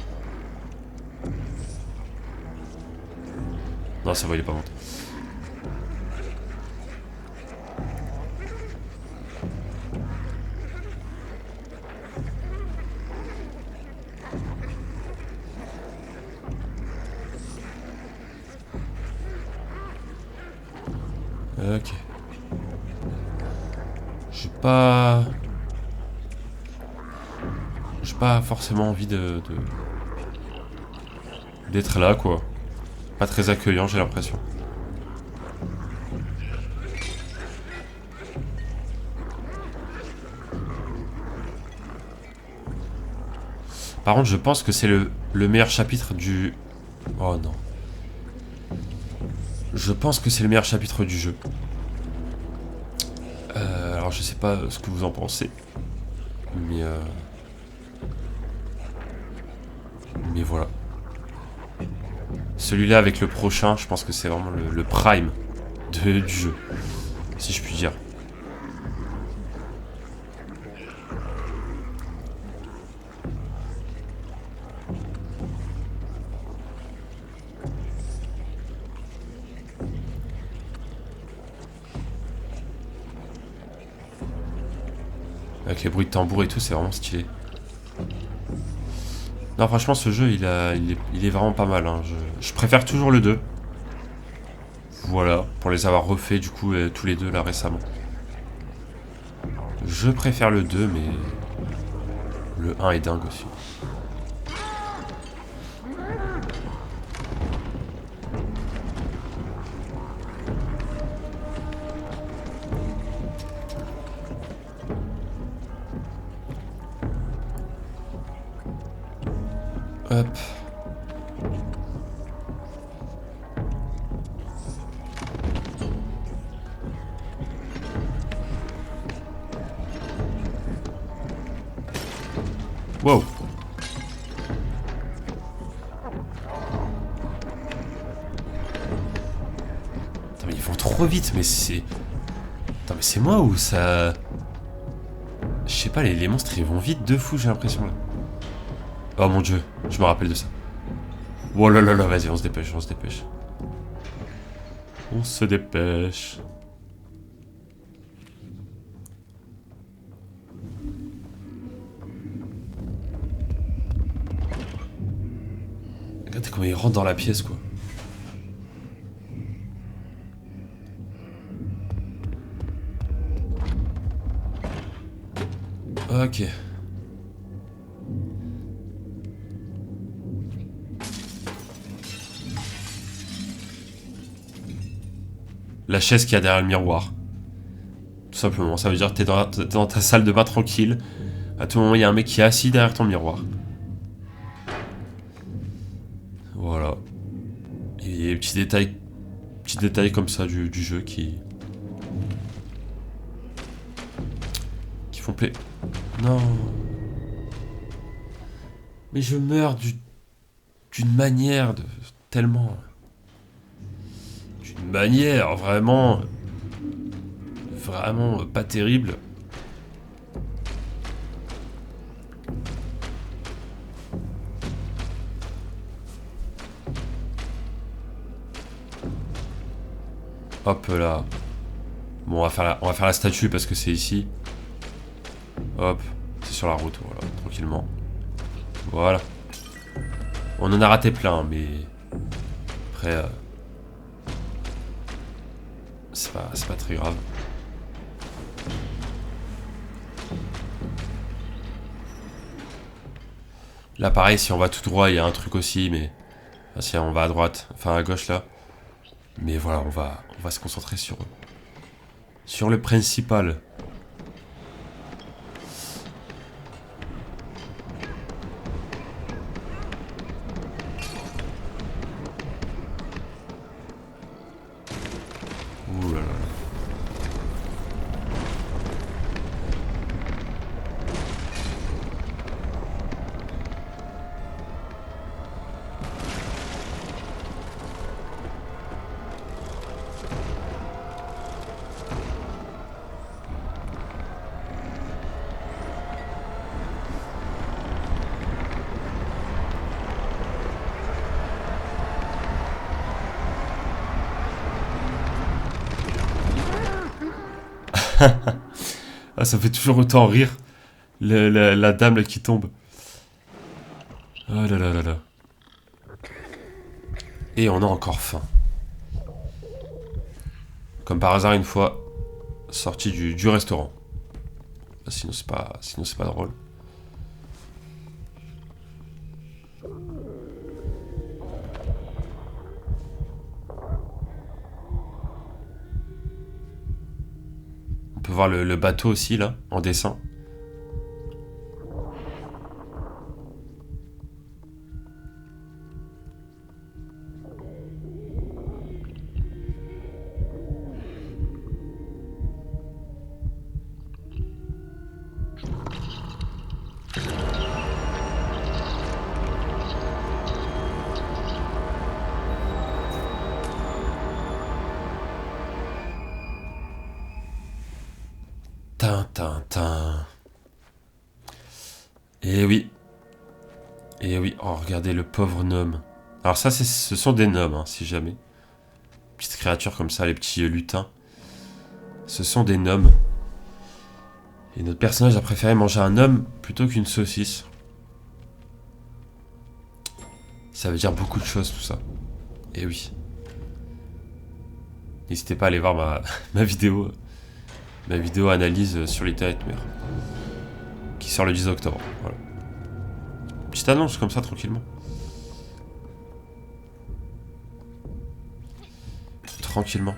Non, ça va, il est pas monté. Ok. J'ai pas forcément envie d'être là, quoi. Pas très accueillant, j'ai l'impression. Par contre, je pense que c'est le meilleur chapitre du... Oh non. Je pense que c'est le meilleur chapitre du jeu. Alors, je sais pas ce que vous en pensez. Mais... Mais voilà. Celui-là avec le prochain, je pense que c'est vraiment le prime du jeu. Si je puis dire. Avec les bruits de tambour et tout, c'est vraiment stylé. Non, franchement, ce jeu, il est vraiment pas mal. Hein. Je préfère toujours le 2. Voilà, pour les avoir refaits, du coup, tous les deux, là, récemment. Je préfère le 2, mais... Le 1 est dingue aussi. Hop. Wow. Attends, mais ils vont trop vite, mais c'est... Attends, mais c'est moi ou ça... Je sais pas, les monstres, ils vont vite de fou, j'ai l'impression, là. Oh mon dieu, je me rappelle de ça. Oh là là là, vas-y, on se dépêche, on se dépêche. On se dépêche. Regardez comment il rentre dans la pièce, quoi. Ok. La chaise qu'il y a derrière le miroir. Tout simplement, ça veut dire que t'es dans ta salle de bain tranquille. À tout moment, il y a un mec qui est assis derrière ton miroir. Voilà. Et des petits détails comme ça du jeu qui font plaisir. Non. Mais je meurs d'une manière tellement... D'une manière vraiment... Vraiment pas terrible. Hop là. Bon, on va faire la statue parce que c'est ici. Hop, c'est sur la route, voilà, tranquillement. Voilà. On en a raté plein, mais... Après... C'est pas très grave. Là, pareil, si on va tout droit, il y a un truc aussi, mais... Enfin, si on va à droite, enfin à gauche, là. Mais voilà, on va se concentrer sur le principal. Ouh là là. Ah, ça fait toujours autant rire. La dame là qui tombe. Oh là là là là. Et on a encore faim. Comme par hasard, une fois sorti du restaurant. Sinon, c'est pas drôle. On peut voir le bateau aussi, là, en dessin. Tin. Et oui. Et oui. Oh, regardez le pauvre gnome. Alors ça, ce sont des gnomes, hein, si jamais. Petites créatures comme ça, les petits lutins. Ce sont des gnomes. Et notre personnage a préféré manger un homme plutôt qu'une saucisse. Ça veut dire beaucoup de choses, tout ça. Et oui. N'hésitez pas à aller voir ma vidéo. Ma vidéo analyse sur Little Nightmares. Qui sort le 10 octobre. Voilà. Petite annonce comme ça, tranquillement. Tranquillement.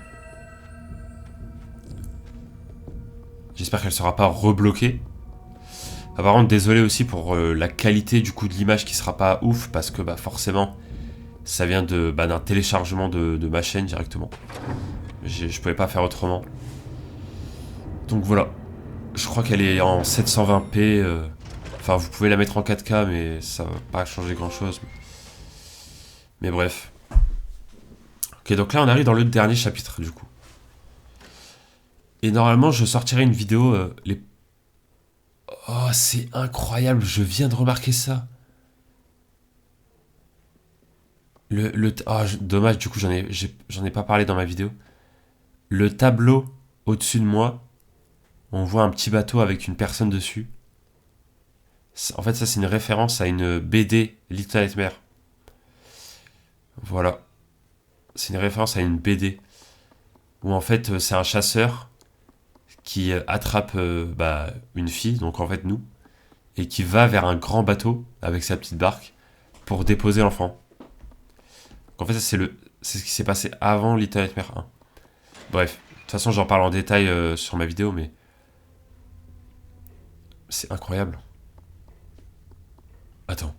J'espère qu'elle sera pas rebloquée. Ah, par contre, désolé aussi pour la qualité du coup de l'image qui sera pas ouf. Parce que bah, forcément, ça vient d'un téléchargement de ma chaîne directement. Je pouvais pas faire autrement. Donc voilà. Je crois qu'elle est en 720p. Enfin, vous pouvez la mettre en 4K, mais ça va pas changer grand chose. Mais bref. Ok, donc là, on arrive dans le dernier chapitre, du coup. Et normalement, je sortirai une vidéo. Oh, c'est incroyable, je viens de remarquer ça. Dommage, du coup, j'en ai pas parlé dans ma vidéo. Le tableau au-dessus de moi, on voit un petit bateau avec une personne dessus. En fait, ça, c'est une référence à une BD Little Nightmares. Voilà. C'est une référence à une BD. Où en fait, c'est un chasseur qui attrape une fille, donc en fait nous, et qui va vers un grand bateau avec sa petite barque pour déposer l'enfant. En fait, ça, c'est ce qui s'est passé avant Little Nightmares 1. Bref, de toute façon, j'en parle en détail sur ma vidéo, mais c'est incroyable. Attends,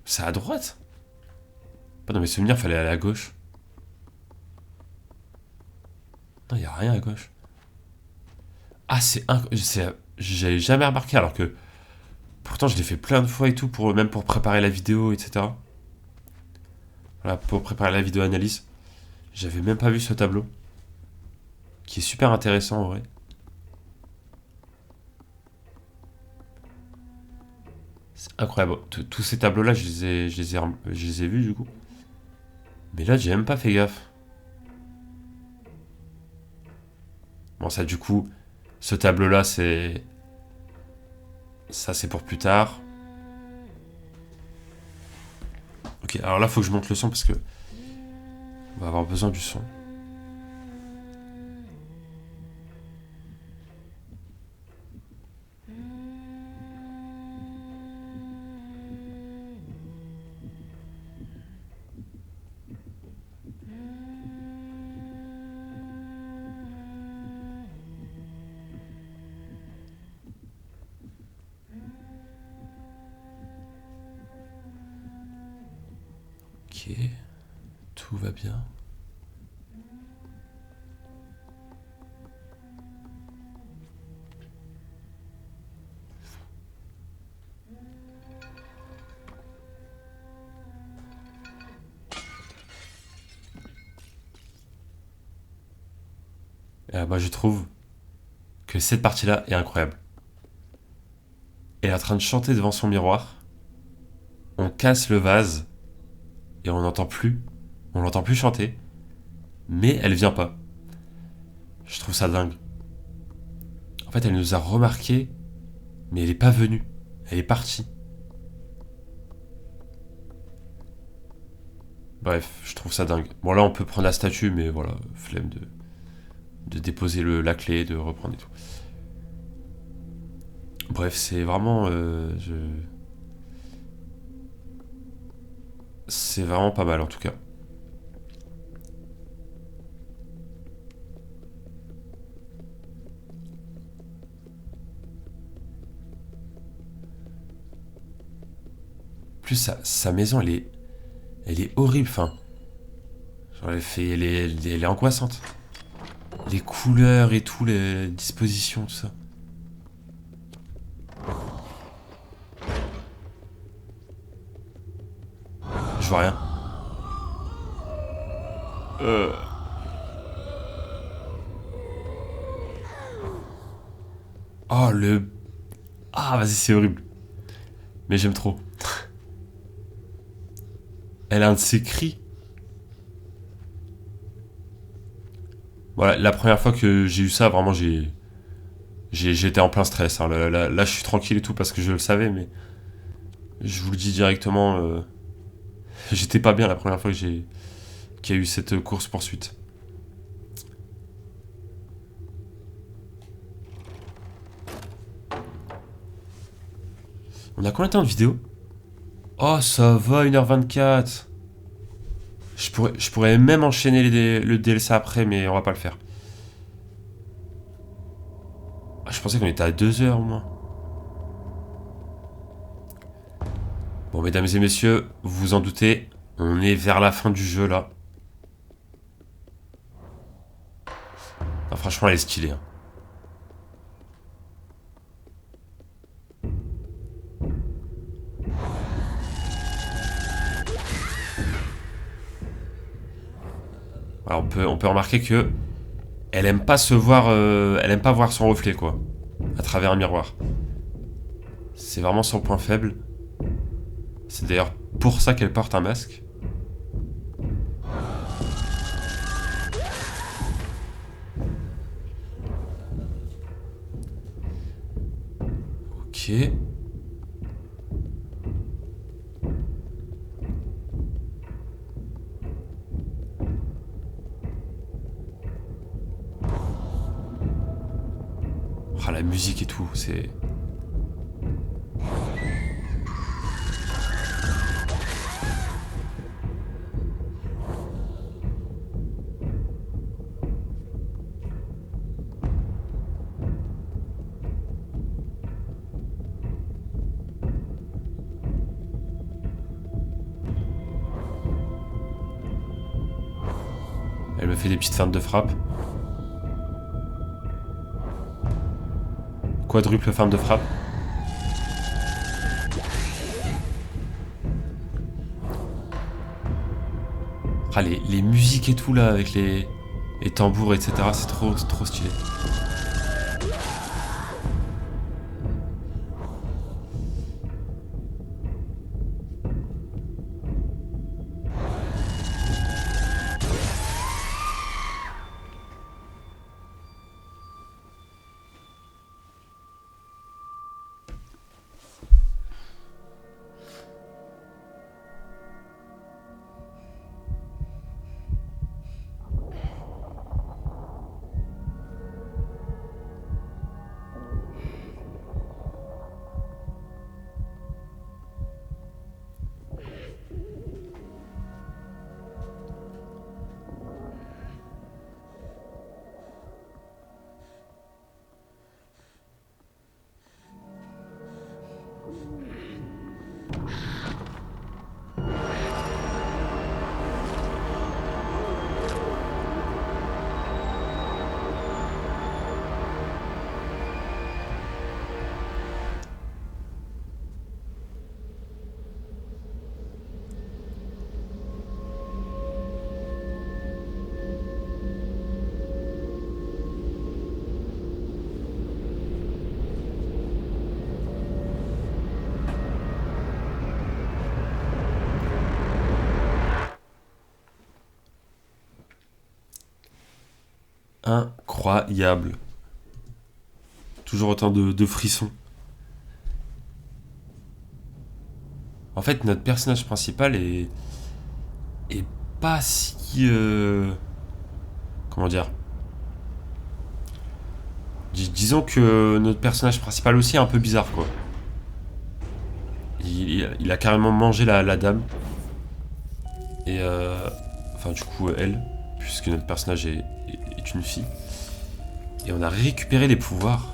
c'est à droite? Pas dans mes souvenirs, fallait aller à gauche. Non, y a rien à gauche. Ah, j'avais jamais remarqué, alors que pourtant je l'ai fait plein de fois et tout, même pour préparer la vidéo, etc. Voilà, pour préparer la vidéo analyse. J'avais même pas vu ce tableau. Qui est super intéressant en vrai. C'est incroyable. Tous ces tableaux-là, je les ai vus du coup. Mais là, j'ai même pas fait gaffe. Bon, ça, du coup, ce tableau-là, c'est. Ça, c'est pour plus tard. Ok, alors là, faut que je monte le son parce que. On va avoir besoin du son. Ok. Tout va bien. Moi, je trouve que cette partie-là est incroyable. Elle est en train de chanter devant son miroir. On casse le vase et on n'entend plus. On l'entend plus chanter. Mais elle vient pas. Je trouve ça dingue. fait, elle nous a remarqué, mais elle est pas venue. Elle est partie. Bref, je trouve ça dingue. Bon, là, on peut prendre la statue, mais voilà, flemme de déposer la clé, de reprendre et tout. Bref, c'est vraiment... C'est vraiment pas mal, en tout cas. En plus, sa maison, elle est horrible, enfin... Genre, elle est angoissante. Les couleurs et tout, les dispositions, tout ça. Je vois rien. Euh... Oh, le... Ah, vas-y, c'est horrible. Mais j'aime trop. Elle a un de ses cris. Voilà, la première fois que j'ai eu ça, vraiment, j'étais en plein stress. Hein. Là, je suis tranquille et tout parce que je le savais, mais je vous le dis directement, j'étais pas bien la première fois qu'il y a eu cette course-poursuite. On a combien de temps de vidéo? Oh, ça va, 1h24. Je pourrais même enchaîner le DLC après, mais on va pas le faire. Ah, je pensais qu'on était à 2 heures au moins. Bon, mesdames et messieurs, vous vous en doutez, on est vers la fin du jeu là. Ah, franchement, elle est stylée. Hein. Alors, on peut remarquer que elle aime pas se voir, elle aime pas voir son reflet quoi, à travers un miroir. C'est vraiment son point faible. C'est d'ailleurs pour ça qu'elle porte un masque. Ok. Ah, la musique et tout, c'est... Elle me fait des petites feintes de frappe. Quadruple feinte de frappe. Ah, les musiques et tout là, avec les tambours, etc. C'est trop stylé. Incroyable. toujours autant de frissons. En fait, notre personnage principal est pas si... comment dire, disons que notre personnage principal aussi est un peu bizarre, quoi. Il a carrément mangé la dame. Et enfin, du coup, elle, puisque notre personnage est une fille. Et on a récupéré les pouvoirs.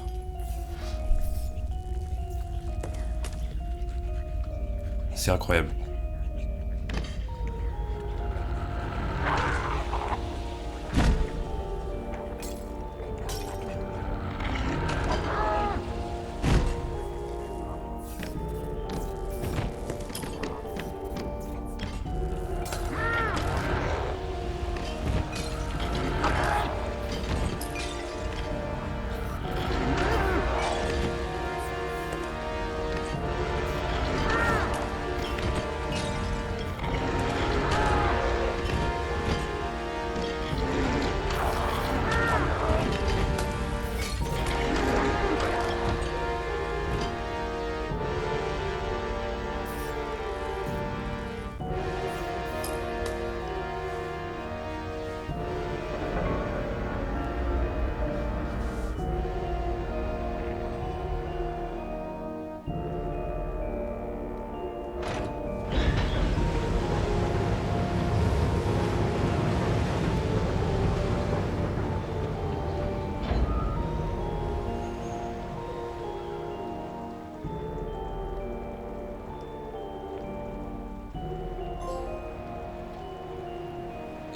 C'est incroyable.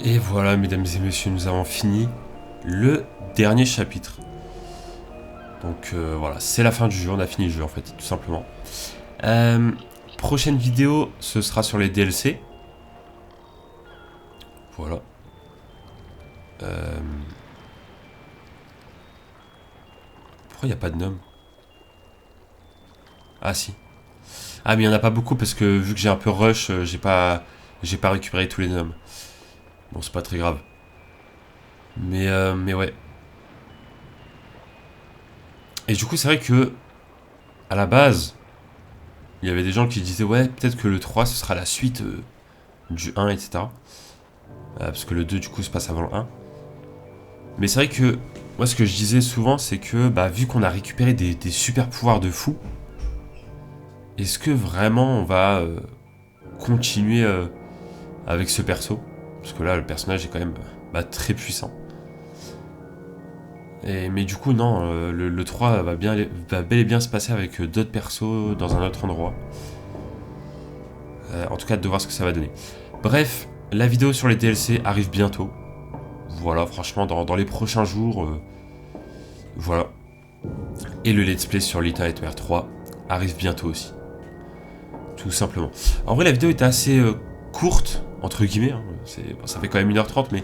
Et voilà, mesdames et messieurs, nous avons fini le dernier chapitre. Donc voilà, c'est la fin du jeu, on a fini le jeu en fait, tout simplement. Prochaine vidéo, ce sera sur les DLC. Voilà. Pourquoi il n'y a pas de nom? Ah si. Ah mais il n'y en a pas beaucoup parce que vu que j'ai un peu rush, j'ai pas récupéré tous les noms. Bon, c'est pas très grave. Mais ouais. Et du coup, c'est vrai que à la base, il y avait des gens qui disaient ouais, peut-être que le 3 ce sera la suite du 1, etc. Parce que le 2 du coup se passe avant le 1. Mais c'est vrai que moi ce que je disais souvent c'est que bah, vu qu'on a récupéré des super pouvoirs de fou, est-ce que vraiment on va continuer avec ce perso? Parce que là le personnage est quand même très puissant. Mais du coup non, le 3 va bel et bien se passer avec d'autres persos dans un autre endroit. En tout cas de voir ce que ça va donner. Bref, la vidéo sur les DLC arrive bientôt. Voilà, franchement dans les prochains jours. Voilà. Et le let's play sur Little Nightmares 3 arrive bientôt aussi. Tout simplement. En vrai la vidéo était assez courte, entre guillemets. Hein. Ça fait quand même 1h30, mais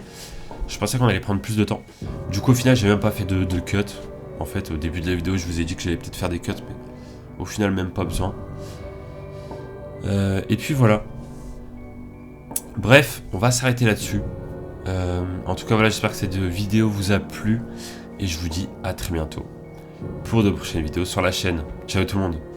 je pensais qu'on allait prendre plus de temps. Du coup au final j'ai même pas fait de cut. En fait au début de la vidéo je vous ai dit que j'allais peut-être faire des cuts, mais au final même pas besoin. Et puis voilà. Bref, on va s'arrêter là-dessus. En tout cas voilà, j'espère que cette vidéo vous a plu. Et je vous dis à très bientôt pour de prochaines vidéos sur la chaîne. Ciao tout le monde.